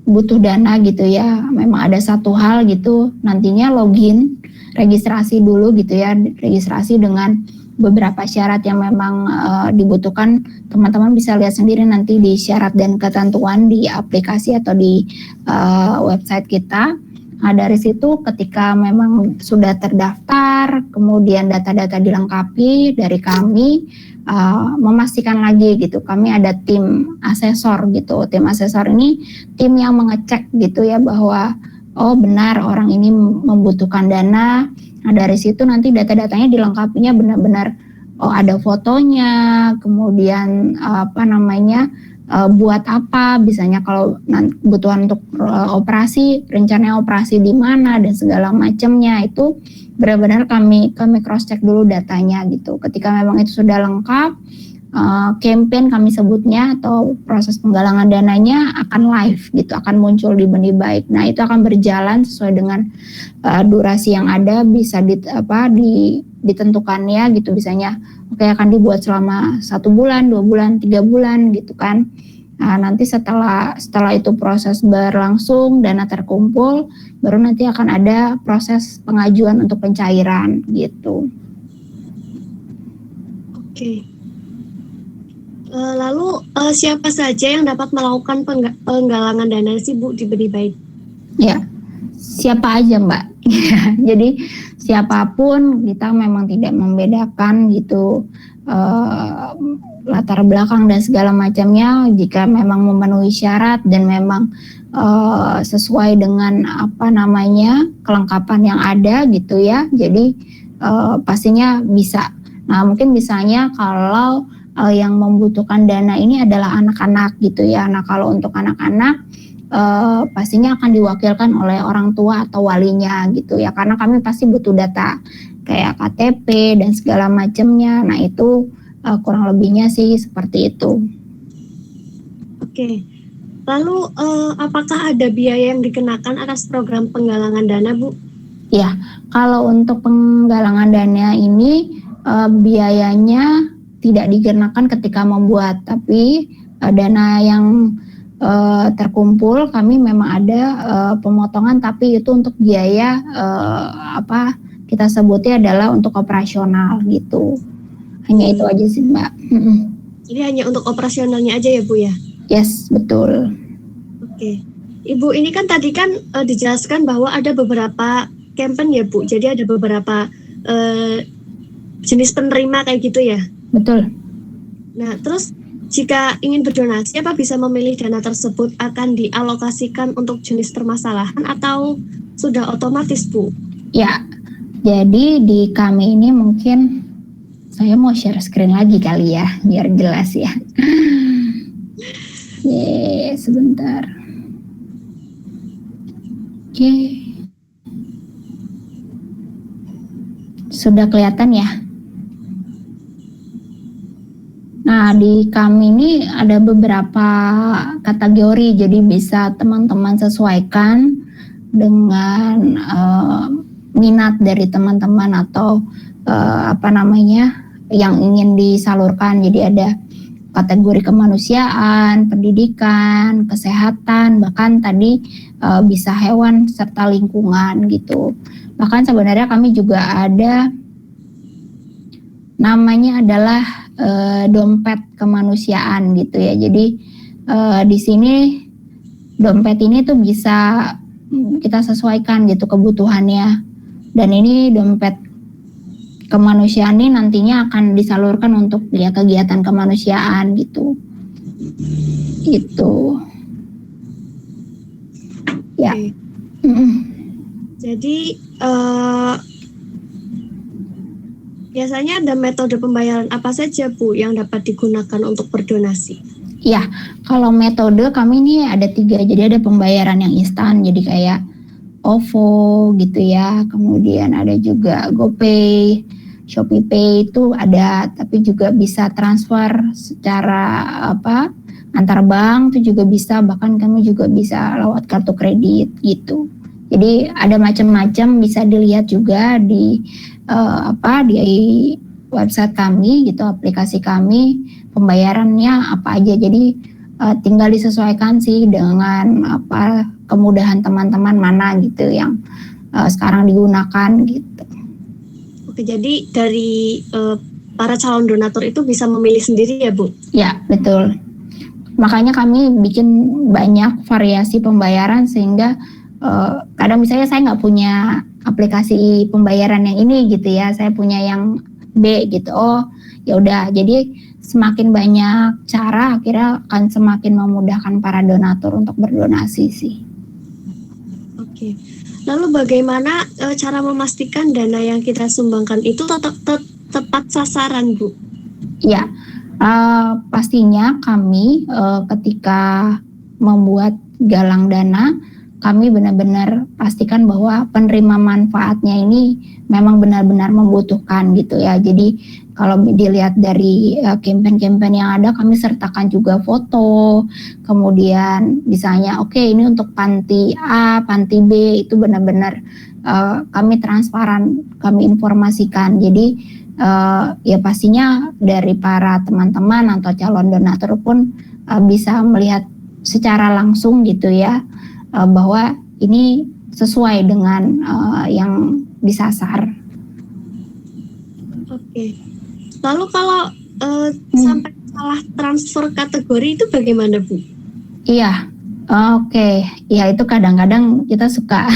butuh dana gitu ya, memang ada satu hal gitu, nantinya login, registrasi dulu gitu ya, registrasi dengan beberapa syarat yang memang dibutuhkan. Teman-teman bisa lihat sendiri nanti di syarat dan ketentuan di aplikasi atau di website kita. Nah, dari situ ketika memang sudah terdaftar, kemudian data-data dilengkapi dari kami, memastikan lagi gitu, kami ada tim asesor gitu. Tim asesor ini tim yang mengecek gitu ya bahwa oh benar orang ini membutuhkan dana. Nah, dari situ nanti data-datanya dilengkapinya benar-benar oh ada fotonya, kemudian buat apa, misalnya kalau kebutuhan untuk operasi, rencananya operasi di mana dan segala macamnya, itu benar-benar kami cross check dulu datanya gitu. Ketika memang itu sudah lengkap, campaign kami sebutnya atau proses penggalangan dananya akan live gitu, akan muncul di Benih Baik. Nah, itu akan berjalan sesuai dengan durasi yang ada, bisa ditentukannya gitu, misalnya oke akan dibuat selama 1 bulan, 2 bulan, 3 bulan gitu kan. Nah, nanti setelah itu proses berlangsung, dana terkumpul, baru nanti akan ada proses pengajuan untuk pencairan gitu. Oke. Lalu siapa saja yang dapat melakukan penggalangan dana sih Bu di Benih Baik? Ya, siapa aja Mbak. Jadi siapapun, kita memang tidak membedakan gitu latar belakang dan segala macamnya. Jika memang memenuhi syarat dan memang sesuai dengan kelengkapan yang ada gitu ya, jadi pastinya bisa. Nah, mungkin misalnya kalau yang membutuhkan dana ini adalah anak-anak gitu ya. Nah, kalau untuk anak-anak pastinya akan diwakilkan oleh orang tua atau walinya gitu ya, karena kami pasti butuh data kayak KTP dan segala macamnya. Nah, itu kurang lebihnya sih seperti itu. Oke. Lalu apakah ada biaya yang dikenakan atas program penggalangan dana, Bu? Ya, kalau untuk penggalangan dana ini biayanya tidak dikenakan ketika membuat, tapi dana yang terkumpul kami memang ada pemotongan, tapi itu untuk biaya kita sebutnya adalah untuk operasional gitu. Hanya itu aja sih Mbak. Jadi hanya untuk operasionalnya aja ya Bu ya? Yes, betul. Oke. Ibu, ini kan tadi kan dijelaskan bahwa ada beberapa campaign ya Bu, jadi ada beberapa jenis penerima kayak gitu ya? Betul. Nah, terus jika ingin berdonasi, apa bisa memilih dana tersebut akan dialokasikan untuk jenis permasalahan atau sudah otomatis, Bu? Ya, jadi di kami ini mungkin saya mau share screen lagi kali ya, biar jelas ya. Sebentar. Oke. Sudah kelihatan ya? Nah, di kami ini ada beberapa kategori, jadi bisa teman-teman sesuaikan dengan minat dari teman-teman atau yang ingin disalurkan. Jadi ada kategori kemanusiaan, pendidikan, kesehatan, bahkan tadi bisa hewan serta lingkungan gitu. Bahkan sebenarnya kami juga ada namanya adalah dompet kemanusiaan gitu ya. Jadi di sini dompet ini tuh bisa kita sesuaikan gitu kebutuhannya. Dan ini dompet kemanusiaan ini nantinya akan disalurkan untuk ya kegiatan kemanusiaan gitu. Itu. Ya. Okay. Jadi biasanya ada metode pembayaran apa saja Bu yang dapat digunakan untuk berdonasi? Ya, kalau metode kami ini ada 3. Jadi ada pembayaran yang instan, jadi kayak OVO gitu ya. Kemudian ada juga GoPay, ShopeePay itu ada, tapi juga bisa transfer secara antar bank itu juga bisa, bahkan kami juga bisa lewat kartu kredit gitu. Jadi ada macam-macam, bisa dilihat juga di di website kami gitu, aplikasi kami, pembayarannya apa aja. Jadi tinggal disesuaikan sih dengan kemudahan teman-teman mana gitu yang sekarang digunakan gitu. Oke, jadi dari para calon donatur itu bisa memilih sendiri ya Bu? Ya, betul. Makanya kami bikin banyak variasi pembayaran sehingga kadang misalnya saya nggak punya aplikasi pembayaran yang ini gitu ya, saya punya yang B gitu. Oh, ya udah. Jadi semakin banyak cara akhirnya akan semakin memudahkan para donatur untuk berdonasi sih. Oke. Lalu bagaimana cara memastikan dana yang kita sumbangkan itu tepat sasaran, Bu? Ya, pastinya kami ketika membuat galang dana, kami benar-benar pastikan bahwa penerima manfaatnya ini memang benar-benar membutuhkan gitu ya. Jadi kalau dilihat dari campaign-campaign yang ada, kami sertakan juga foto, kemudian misalnya oke, ini untuk panti A, panti B, itu benar-benar kami transparan, kami informasikan. Jadi ya pastinya dari para teman-teman atau calon donatur pun bisa melihat secara langsung gitu ya, bahwa ini sesuai dengan yang disasar. Oke. Lalu kalau sampai salah transfer kategori itu bagaimana, Bu? Iya, oke. Ya itu kadang-kadang kita suka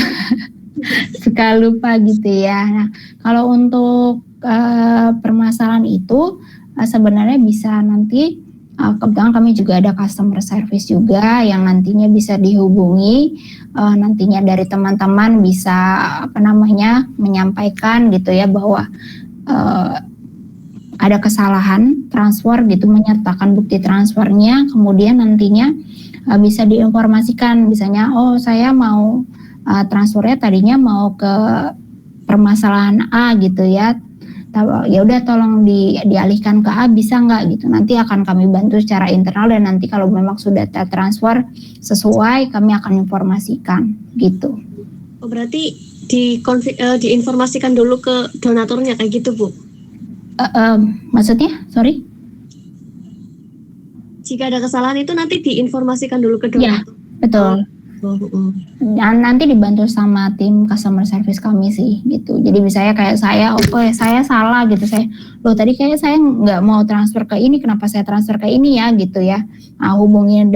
suka lupa gitu ya. Nah, kalau untuk permasalahan itu sebenarnya bisa nanti kebetulan kami juga ada customer service juga yang nantinya bisa dihubungi, nantinya dari teman-teman bisa menyampaikan gitu ya bahwa ada kesalahan transfer gitu, menyertakan bukti transfernya, kemudian nantinya bisa diinformasikan misalnya saya mau transfernya tadinya mau ke permasalahan A gitu ya. Ya udah tolong dialihkan ke A bisa nggak gitu, nanti akan kami bantu secara internal dan nanti kalau memang sudah tertransfer sesuai kami akan informasikan gitu. Oh, berarti diinformasikan dulu ke donaturnya kayak gitu, Bu? Maksudnya sorry? Jika ada kesalahan itu nanti diinformasikan dulu ke Ya, donatur? betul. Dan nanti dibantu sama tim customer service kami sih gitu. Jadi misalnya kayak saya salah gitu, tadi kayak saya nggak mau transfer ke ini, kenapa saya transfer ke ini ya gitu ya. Nah, hubungin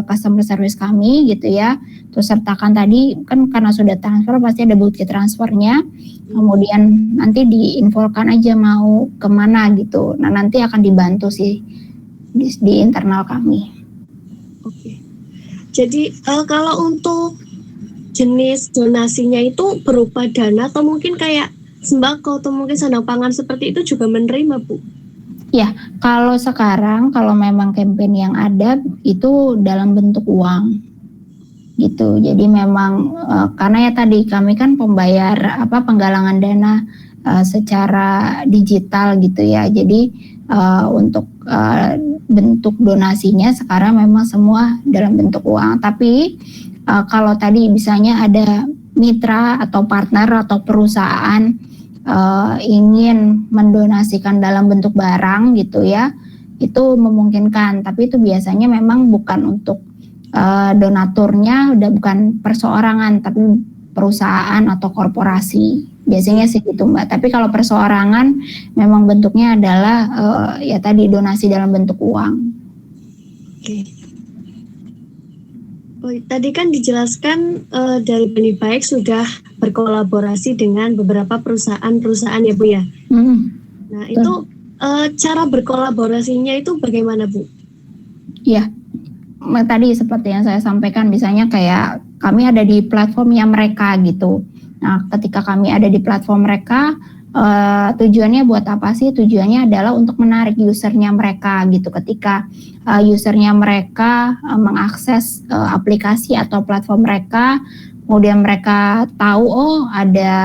customer service kami gitu ya. Terus sertakan tadi kan karena sudah transfer pasti ada bukti transfernya. Kemudian nanti diinfokan aja mau kemana gitu. Nah nanti akan dibantu sih di internal kami. Oke. Jadi kalau untuk jenis donasinya itu berupa dana atau mungkin kayak sembako atau mungkin sandang pangan seperti itu juga menerima, Bu? Ya, kalau sekarang kalau memang campaign yang ada itu dalam bentuk uang gitu. Jadi memang karena ya tadi kami kan penggalangan dana secara digital gitu ya. Jadi untuk bentuk donasinya sekarang memang semua dalam bentuk uang. Tapi kalau tadi misalnya ada mitra atau partner atau perusahaan ingin mendonasikan dalam bentuk barang gitu ya, itu memungkinkan. Tapi itu biasanya memang bukan untuk donaturnya, udah bukan perseorangan tapi perusahaan atau korporasi. Biasanya sih gitu Mbak. Tapi kalau perseorangan memang bentuknya adalah ya tadi donasi dalam bentuk uang. Oke. Oh, tadi kan dijelaskan dari Bani Baik sudah berkolaborasi dengan beberapa perusahaan ya Bu ya. Nah itu cara berkolaborasinya itu bagaimana Bu? Ya, tadi seperti yang saya sampaikan, misalnya kayak kami ada di platformnya mereka gitu. Nah, ketika kami ada di platform mereka, tujuannya buat apa sih? Tujuannya adalah untuk menarik usernya mereka gitu. Ketika usernya mereka mengakses aplikasi atau platform mereka, kemudian mereka tahu ada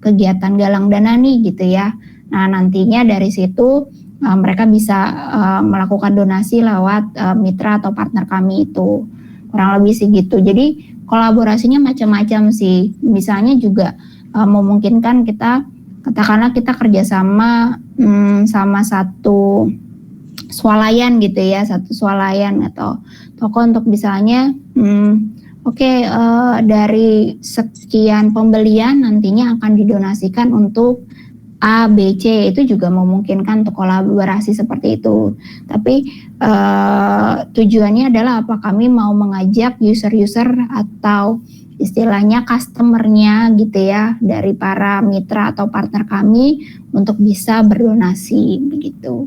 kegiatan galang dana nih gitu ya. Nah, nantinya dari situ mereka bisa melakukan donasi lewat mitra atau partner kami itu. Kurang lebih sih gitu. Jadi kolaborasinya macam-macam sih. Misalnya juga memungkinkan katakanlah kita kerjasama sama satu swalayan gitu ya, satu swalayan atau toko untuk misalnya dari sekian pembelian nantinya akan didonasikan untuk A, B, C itu juga memungkinkan untuk kolaborasi seperti itu. Tapi tujuannya adalah apa? Kami mau mengajak user-user atau istilahnya customer-nya gitu ya dari para mitra atau partner kami untuk bisa berdonasi begitu.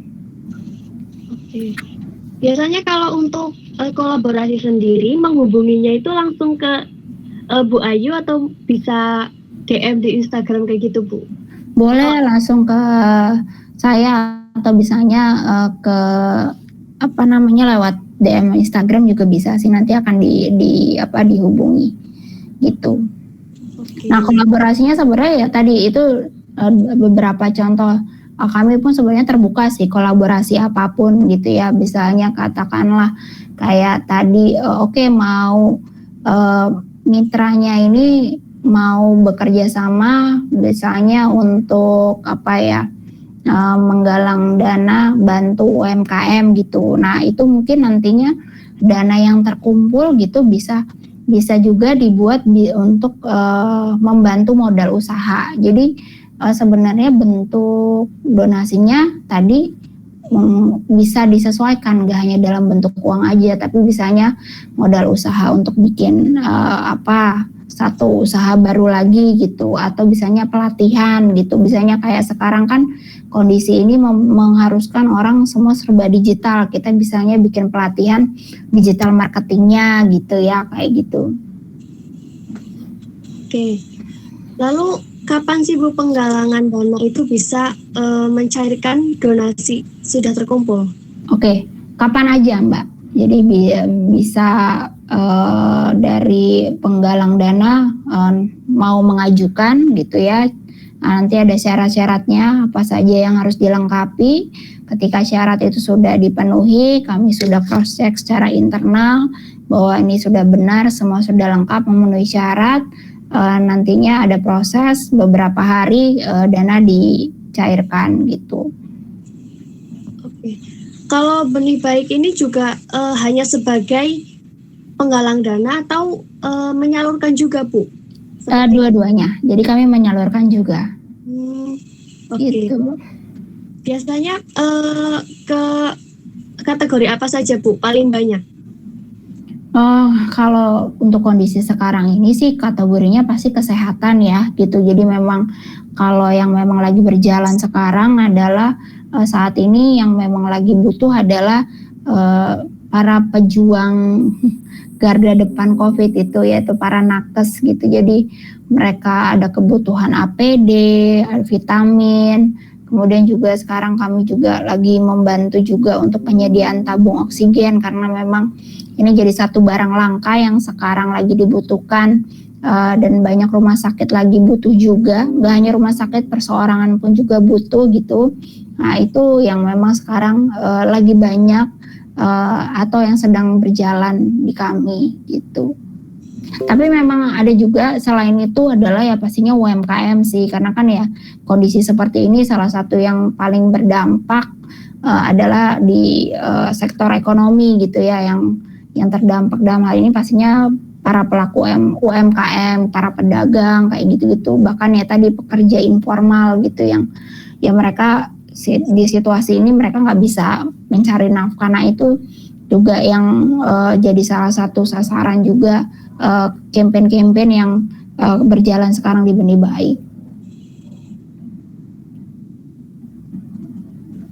Oke. Biasanya kalau untuk kolaborasi sendiri menghubunginya itu langsung ke Bu Ayu atau bisa DM di Instagram kayak gitu, Bu? Boleh langsung ke saya atau bisanya ke lewat DM Instagram juga bisa sih, nanti akan dihubungi gitu. Okay. Nah, kolaborasinya sebenarnya ya tadi itu beberapa contoh. Kami pun sebenarnya terbuka sih kolaborasi apapun gitu ya. Misalnya katakanlah kayak tadi mau mitranya ini mau bekerja sama misalnya untuk menggalang dana bantu UMKM gitu. Nah, itu mungkin nantinya dana yang terkumpul gitu bisa juga dibuat untuk membantu modal usaha. Jadi sebenarnya bentuk donasinya tadi bisa disesuaikan, gak hanya dalam bentuk uang aja, tapi bisanya modal usaha untuk bikin satu usaha baru lagi gitu, atau bisanya pelatihan gitu. Bisanya kayak sekarang kan kondisi ini mengharuskan orang semua serba digital, kita bisanya bikin pelatihan digital marketingnya gitu ya, kayak gitu. Oke, lalu kapan sih Bu penggalangan dana itu bisa mencairkan donasi sudah terkumpul? Oke, kapan aja Mbak. Jadi bisa dari penggalang dana mau mengajukan gitu ya. Nanti ada syarat-syaratnya apa saja yang harus dilengkapi. Ketika syarat itu sudah dipenuhi, kami sudah cross check secara internal bahwa ini sudah benar, semua sudah lengkap memenuhi syarat. Nantinya ada proses beberapa hari dana dicairkan gitu. Oke. Kalau Benih Baik ini juga hanya sebagai penggalang dana atau menyalurkan juga, Bu? Dua-duanya. Jadi kami menyalurkan juga. Oke. Gitu. Biasanya ke kategori apa saja, Bu? Paling banyak? Kalau untuk kondisi sekarang ini sih kategorinya pasti kesehatan ya gitu. Jadi memang kalau yang memang lagi berjalan sekarang adalah saat ini yang memang lagi butuh adalah para pejuang garda depan COVID itu, yaitu para nakes gitu. Jadi mereka ada kebutuhan APD, vitamin, kemudian juga sekarang kami juga lagi membantu juga untuk penyediaan tabung oksigen karena memang ini jadi satu barang langka yang sekarang lagi dibutuhkan dan banyak rumah sakit lagi butuh juga. Gak hanya rumah sakit, perseorangan pun juga butuh gitu. Nah, itu yang memang sekarang lagi banyak atau yang sedang berjalan di kami gitu. Tapi memang ada juga selain itu adalah ya pastinya UMKM sih, karena kan ya kondisi seperti ini salah satu yang paling berdampak adalah di sektor ekonomi gitu ya, yang terdampak dalam hal ini pastinya para pelaku UMKM, para pedagang kayak gitu-gitu, bahkan ya tadi pekerja informal gitu yang ya mereka di situasi ini mereka nggak bisa mencari nafkah. Nah, itu juga yang jadi salah satu sasaran juga campaign-campaign yang berjalan sekarang di Benih Baik.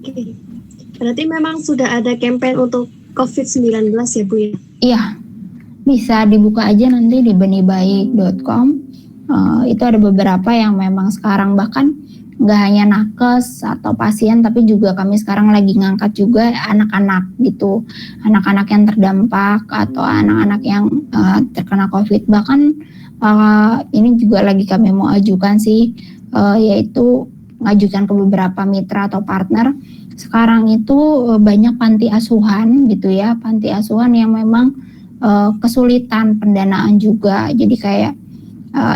Oke. Berarti memang sudah ada campaign untuk COVID-19 ya, Bu ya? Iya, bisa dibuka aja nanti di benihbaik.com. Itu ada beberapa yang memang sekarang bahkan nggak hanya nakes atau pasien, tapi juga kami sekarang lagi ngangkat juga anak-anak gitu, anak-anak yang terdampak atau anak-anak yang terkena COVID. Bahkan ini juga lagi kami mau ajukan sih, yaitu mengajukan ke beberapa mitra atau partner. Sekarang itu banyak panti asuhan gitu ya, panti asuhan yang memang kesulitan pendanaan juga. Jadi kayak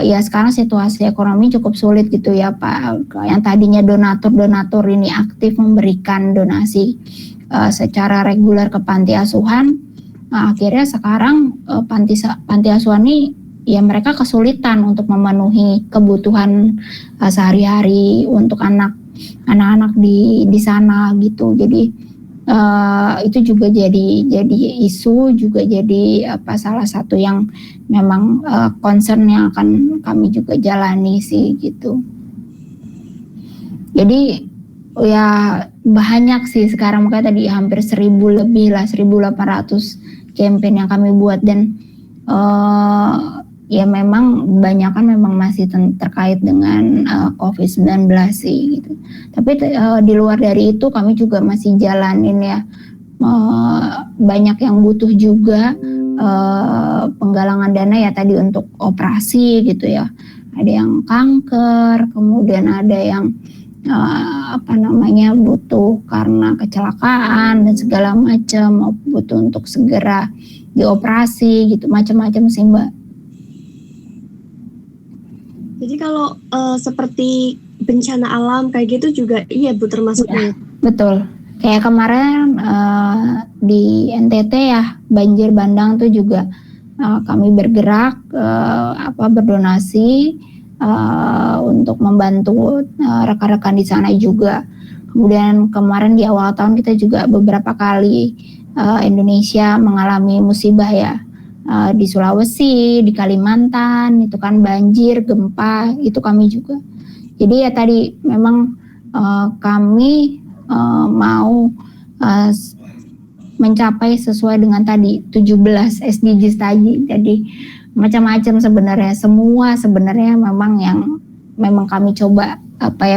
ya sekarang situasi ekonomi cukup sulit gitu ya Pak. Yang tadinya donatur ini aktif memberikan donasi secara reguler ke panti asuhan, akhirnya sekarang panti asuhan ini ya mereka kesulitan untuk memenuhi kebutuhan sehari-hari untuk anak anak-anak di sana gitu. Jadi itu juga jadi isu, juga jadi salah satu yang memang concern yang akan kami juga jalani sih gitu. Jadi ya banyak sih sekarang, makanya tadi hampir 1.000 lebih lah, 1.800 campaign yang kami buat, dan ya memang kebanyakan memang masih terkait dengan COVID-19 sih gitu. Tapi di luar dari itu kami juga masih jalanin ya, banyak yang butuh juga penggalangan dana ya tadi untuk operasi gitu ya. Ada yang kanker, kemudian ada yang butuh karena kecelakaan dan segala macam, butuh untuk segera dioperasi gitu, macam-macam sih Mbak. Jadi kalau seperti bencana alam kayak gitu juga iya Bu termasuknya? Ya, betul. Kayak kemarin di NTT ya, banjir bandang tuh juga kami bergerak berdonasi untuk membantu rekan-rekan di sana juga. Kemudian kemarin di awal tahun kita juga beberapa kali Indonesia mengalami musibah ya. Di Sulawesi, di Kalimantan, itu kan banjir, gempa, itu kami juga. Jadi ya tadi memang kami mau mencapai sesuai dengan tadi 17 SDGs tadi. Jadi macam-macam sebenarnya, semua sebenarnya memang yang memang kami coba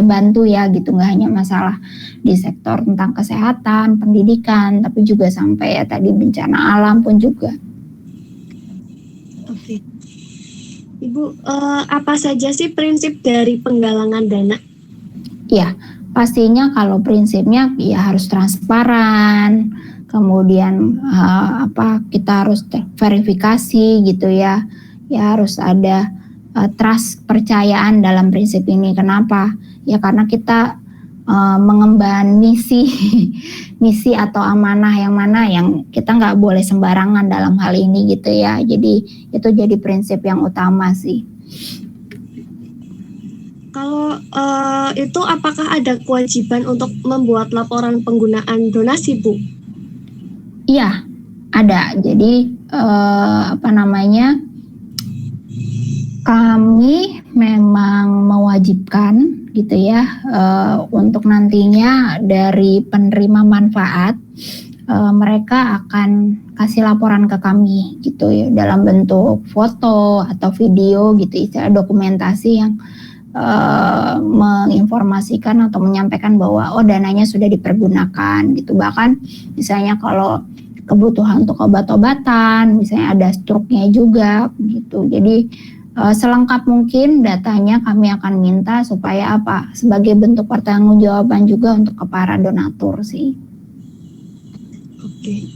bantu ya gitu, nggak hanya masalah di sektor tentang kesehatan, pendidikan, tapi juga sampai ya tadi bencana alam pun juga. Oke. Ibu, apa saja sih prinsip dari penggalangan dana? Ya, pastinya kalau prinsipnya ya harus transparan, kemudian kita harus verifikasi gitu ya. Ya harus ada trust, percayaan dalam prinsip ini. Kenapa? Ya karena kita mengemban misi atau amanah yang mana yang kita nggak boleh sembarangan dalam hal ini gitu ya. Jadi itu jadi prinsip yang utama sih. Kalau itu apakah ada kewajiban untuk membuat laporan penggunaan donasi Bu? Iya, ada. Jadi kami memang mewajibkan gitu ya untuk nantinya dari penerima manfaat mereka akan kasih laporan ke kami gitu ya, dalam bentuk foto atau video gitu, istilah dokumentasi yang menginformasikan atau menyampaikan bahwa dananya sudah dipergunakan gitu. Bahkan misalnya kalau kebutuhan untuk obat-obatan, misalnya ada struknya juga gitu. Jadi selengkap mungkin datanya kami akan minta supaya sebagai bentuk pertanggungjawaban juga untuk ke para donatur sih. Oke.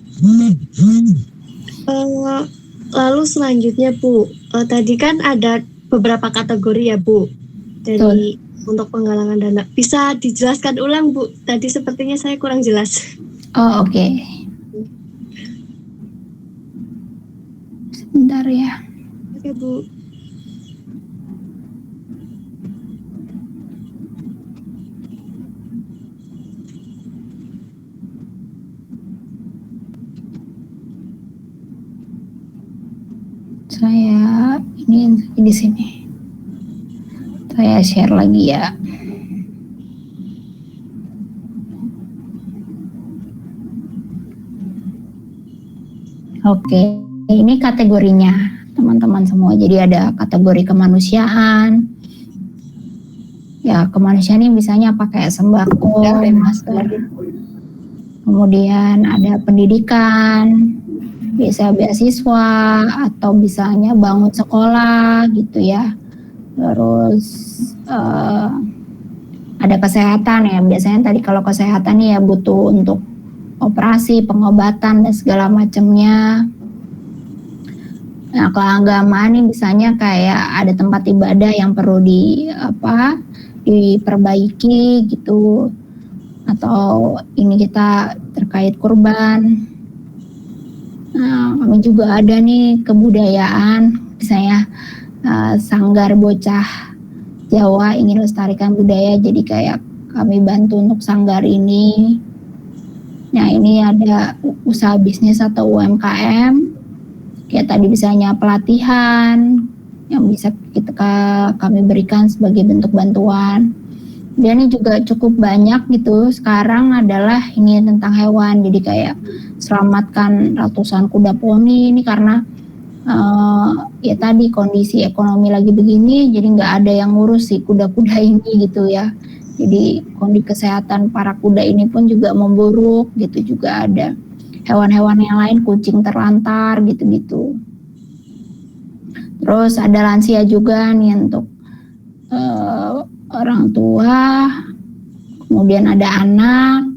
Lalu selanjutnya Bu, tadi kan ada beberapa kategori ya Bu dari untuk penggalangan dana. Bisa dijelaskan ulang Bu? Tadi sepertinya saya kurang jelas. Oh oke. Sebentar ya. Oke Bu. Saya ini di sini. Saya share lagi ya. Oke, ini kategorinya teman-teman semua. Jadi ada kategori kemanusiaan. Ya, kemanusiaan ini misalnya pakai sembako, masker. Kemudian ada pendidikan, bisa beasiswa atau misalnya bangun sekolah gitu ya. Terus ada kesehatan ya, biasanya tadi kalau kesehatan ya butuh untuk operasi, pengobatan dan segala macamnya. Nah, keagamaan ini misalnya kayak ada tempat ibadah yang perlu diperbaiki gitu, atau ini kita terkait kurban. Nah, kami juga ada nih kebudayaan, misalnya Sanggar Bocah Jawa ingin lestarikan budaya, jadi kayak kami bantu untuk sanggar ini. Nah, ini ada usaha bisnis atau UMKM, kayak tadi misalnya pelatihan yang bisa kami berikan sebagai bentuk bantuan. Dan ini juga cukup banyak gitu. Sekarang adalah ini tentang hewan, jadi kayak selamatkan ratusan kuda poni ini karena ya tadi kondisi ekonomi lagi begini, jadi nggak ada yang ngurus si kuda-kuda ini gitu ya. Jadi kondisi kesehatan para kuda ini pun juga memburuk gitu, juga ada hewan-hewan yang lain, kucing terlantar gitu-gitu. Terus ada lansia juga nih untuk orang tua, kemudian ada anak,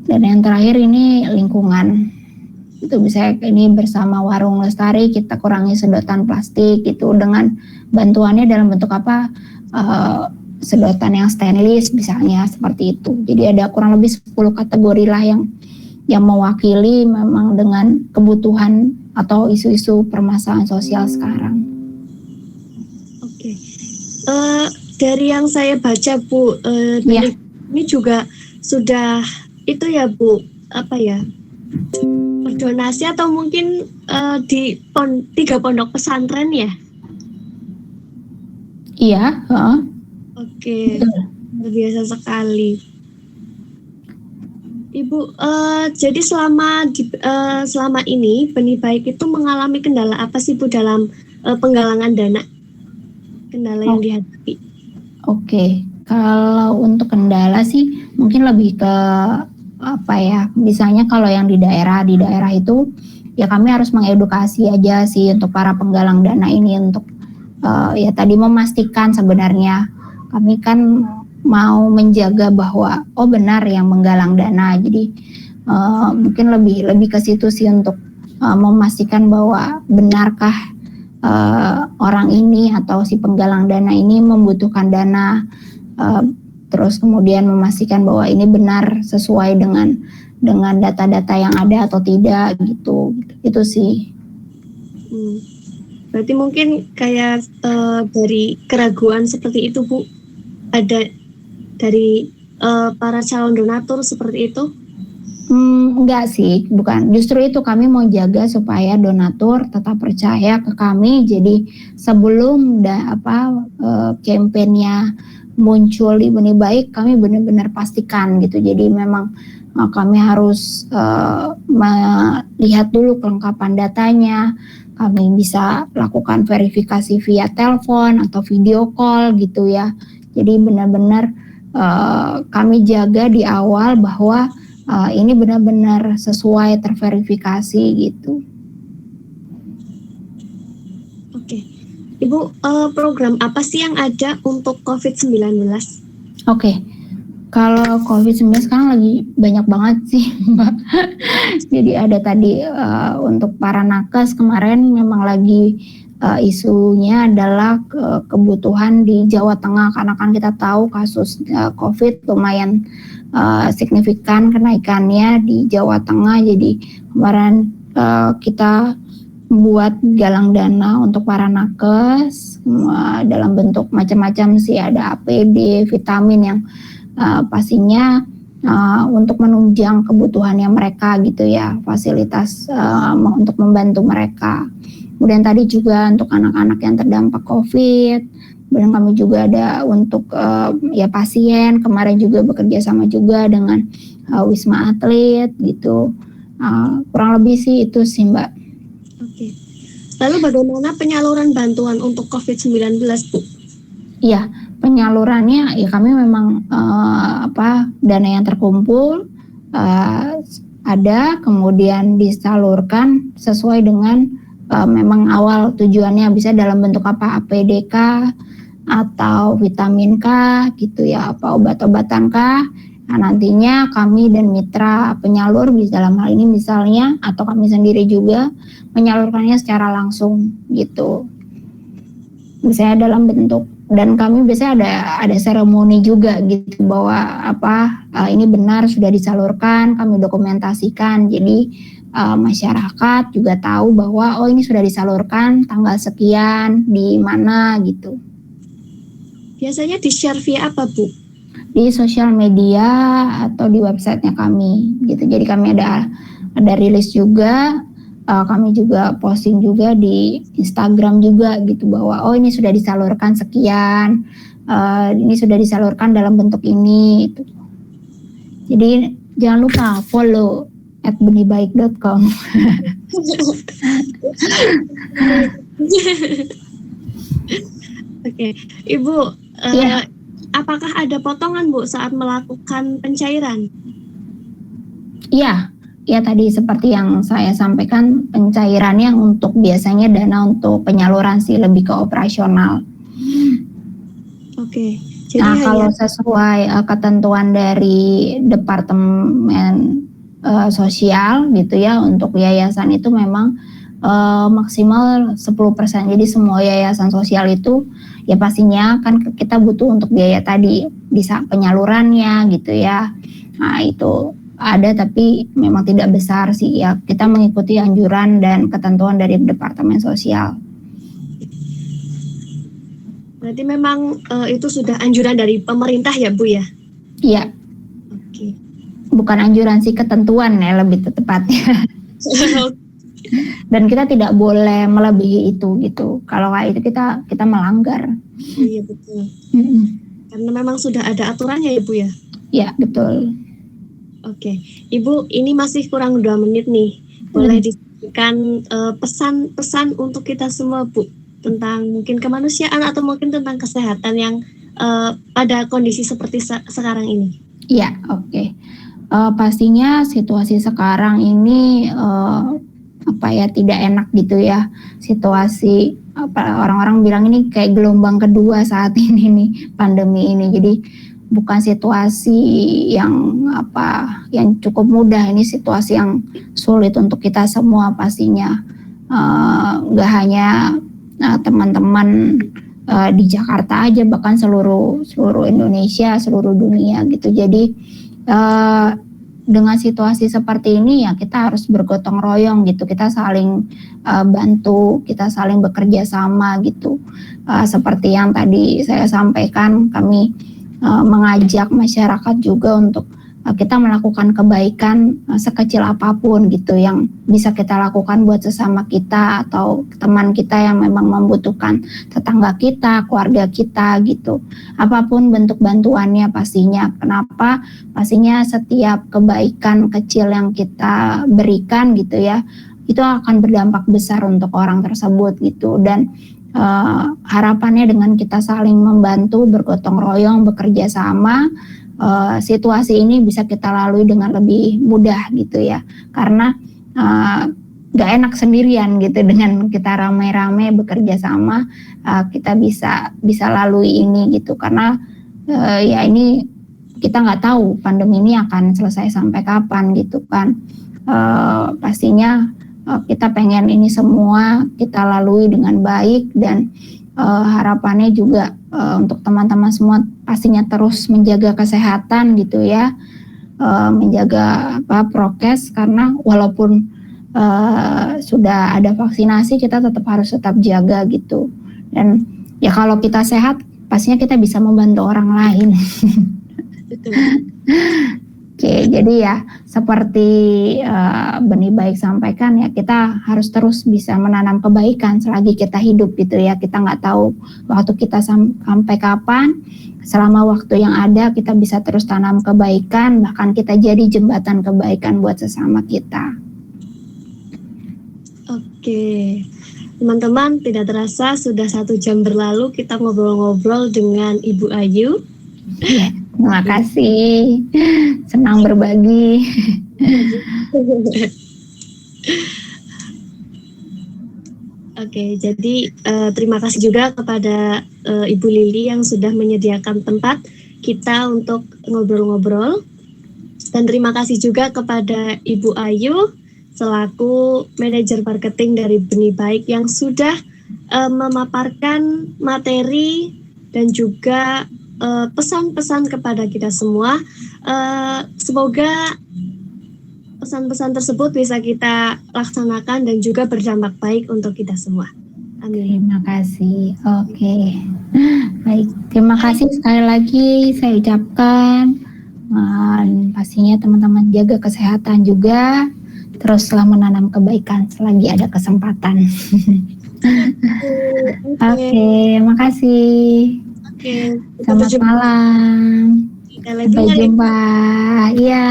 dan yang terakhir ini lingkungan. Itu bisa ini bersama Warung Lestari kita kurangi sedotan plastik gitu, dengan bantuannya dalam bentuk apa, sedotan yang stainless misalnya, seperti itu. Jadi ada kurang lebih 10 kategori lah yang mewakili memang dengan kebutuhan atau isu-isu permasalahan sosial sekarang. Oke. Dari yang saya baca Bu, ini juga sudah itu ya Bu, apa ya, berdonasi atau mungkin di 3 pondok pesantren ya? Iya. Oke, luar biasa sekali. Ibu, jadi selama ini Benih Baik itu mengalami kendala apa sih Bu dalam penggalangan dana? Kendala yang dihadapi? Oke, kalau untuk kendala sih mungkin lebih ke apa ya, misalnya kalau yang di daerah itu ya kami harus mengedukasi aja sih untuk para penggalang dana ini untuk ya tadi memastikan sebenarnya kami kan mau menjaga bahwa benar yang menggalang dana, jadi mungkin lebih ke situ sih untuk memastikan bahwa benarkah orang ini atau si penggalang dana ini membutuhkan dana, terus kemudian memastikan bahwa ini benar sesuai dengan data-data yang ada atau tidak gitu. Itu sih. Berarti mungkin kayak dari keraguan seperti itu Bu, ada dari para calon donatur seperti itu? Enggak sih, bukan. Justru itu kami mau jaga supaya donatur tetap percaya ke kami. Jadi sebelum kampanyenya muncul di Benih Baik, kami benar-benar pastikan gitu. Jadi memang kami harus melihat dulu kelengkapan datanya. Kami bisa lakukan verifikasi via telepon atau video call gitu ya. Jadi benar-benar kami jaga di awal bahwa ini benar-benar sesuai, terverifikasi gitu. Oke. Ibu, program apa sih yang ada untuk COVID-19? Oke. Kalau COVID-19 sekarang lagi banyak banget sih Mbak. Jadi ada tadi untuk para nakes kemarin memang lagi isunya adalah kebutuhan di Jawa Tengah, karena kan kita tahu kasus COVID lumayan signifikan kenaikannya di Jawa Tengah. Jadi kemarin kita buat galang dana untuk para nakes dalam bentuk macam-macam sih, ada APD, vitamin yang pastinya untuk menunjang kebutuhannya mereka gitu ya, fasilitas untuk membantu mereka. Kemudian tadi juga untuk anak-anak yang terdampak COVID, dan kami juga ada untuk pasien, kemarin juga bekerja sama juga dengan Wisma Atlet gitu. Kurang lebih sih itu sih Mbak. Oke. Lalu bagaimana penyaluran bantuan untuk COVID-19 Bu? Iya, penyalurannya ya kami memang dana yang terkumpul ada, kemudian disalurkan sesuai dengan memang awal tujuannya, bisa dalam bentuk apa, APD kah atau vitamin kah gitu ya, apa obat-obatan kah. Nah, nantinya kami dan mitra penyalur bisa dalam hal ini misalnya atau kami sendiri juga menyalurkannya secara langsung gitu. Misalnya dalam bentuk, dan kami biasanya ada seremoni juga gitu bahwa ini benar sudah disalurkan, kami dokumentasikan. Jadi masyarakat juga tahu bahwa ini sudah disalurkan tanggal sekian di mana gitu. biasanya di-share via apa, Bu? Di sosial media atau di websitenya kami gitu. Jadi kami ada rilis juga, kami juga posting juga di Instagram juga gitu, bahwa oh ini sudah disalurkan sekian, ini sudah disalurkan dalam bentuk ini gitu. Jadi jangan lupa follow @benibaik.com. Oke, Ibu, Iya. apakah ada potongan, Bu, saat melakukan pencairan? Iya, ya tadi seperti yang saya sampaikan, pencairannya untuk biasanya dana untuk penyaluran sih, lebih ke operasional. Oke, jadi Nah, hanya kalau sesuai ketentuan dari Departemen Sosial gitu ya, untuk yayasan itu memang maksimal 10%. Jadi semua yayasan sosial itu ya pastinya kan kita butuh untuk biaya tadi, bisa penyalurannya gitu ya. Nah, itu ada tapi memang tidak besar sih ya. Kita mengikuti anjuran dan ketentuan dari Departemen Sosial. berarti memang itu sudah anjuran dari pemerintah ya, Bu ya? Iya, Oke. bukan anjuran sih, ketentuan ya lebih tepatnya. Dan kita tidak boleh melebihi itu gitu. Kalau kayak itu kita melanggar. Iya, betul. Karena memang sudah ada aturannya ya, Bu ya? Ya, betul. Oke, Ibu, ini masih kurang 2 menit nih. Boleh diberikan pesan-pesan untuk kita semua, Bu, tentang mungkin kemanusiaan atau mungkin tentang kesehatan yang pada kondisi seperti sekarang ini? Ya, oke. Pastinya situasi sekarang ini tidak enak gitu ya. Situasi orang-orang bilang ini kayak gelombang kedua saat ini nih, pandemi ini. Jadi bukan situasi yang cukup mudah, ini situasi yang sulit untuk kita semua pastinya. Nggak hanya teman-teman di Jakarta aja, bahkan seluruh Indonesia, seluruh dunia gitu. Jadi dengan situasi seperti ini ya kita harus bergotong royong gitu, kita saling bantu, kita saling bekerja sama gitu. Seperti yang tadi saya sampaikan, kami mengajak masyarakat juga untuk kita melakukan kebaikan sekecil apapun gitu yang bisa kita lakukan buat sesama kita atau teman kita yang memang membutuhkan, tetangga kita, keluarga kita gitu. Apapun bentuk bantuannya pastinya. Kenapa? Pastinya setiap kebaikan kecil yang kita berikan gitu ya, itu akan berdampak besar untuk orang tersebut gitu. Dan harapannya dengan kita saling membantu, bergotong royong, bekerja sama, situasi ini bisa kita lalui dengan lebih mudah gitu ya, karena gak enak sendirian gitu. Dengan kita rame-rame bekerja sama, kita bisa lalui ini gitu, karena ya ini kita nggak tahu pandemi ini akan selesai sampai kapan gitu kan. Pastinya kita pengen ini semua kita lalui dengan baik, dan harapannya juga untuk teman-teman semua pastinya terus menjaga kesehatan gitu ya, menjaga prokes, karena walaupun sudah ada vaksinasi kita harus tetap jaga gitu. Dan ya kalau kita sehat pastinya kita bisa membantu orang lain. Betul. Oke, jadi ya seperti Benih Baik sampaikan ya, kita harus terus bisa menanam kebaikan selagi kita hidup gitu ya. Kita nggak tahu waktu kita sampai kapan. Selama waktu yang ada kita bisa terus tanam kebaikan, bahkan kita jadi jembatan kebaikan buat sesama kita. Oke, teman-teman, tidak terasa sudah 1 jam berlalu kita ngobrol-ngobrol dengan Ibu Ayu. Ya, terima kasih, senang berbagi. Oke, jadi terima kasih juga kepada Ibu Lili yang sudah menyediakan tempat kita untuk ngobrol-ngobrol, dan terima kasih juga kepada Ibu Ayu selaku manajer marketing dari Benih Baik yang sudah memaparkan materi dan juga pesan-pesan kepada kita semua. Semoga pesan-pesan tersebut bisa kita laksanakan dan juga berdampak baik untuk kita semua. Amin. Terima kasih. Oke. Baik, terima kasih sekali lagi saya ucapkan. Dan pastinya teman-teman jaga kesehatan juga. Teruslah menanam kebaikan selagi ada kesempatan. Oke, makasih. Oke. Selamat malam. Kita Sampai jumpa. Iya.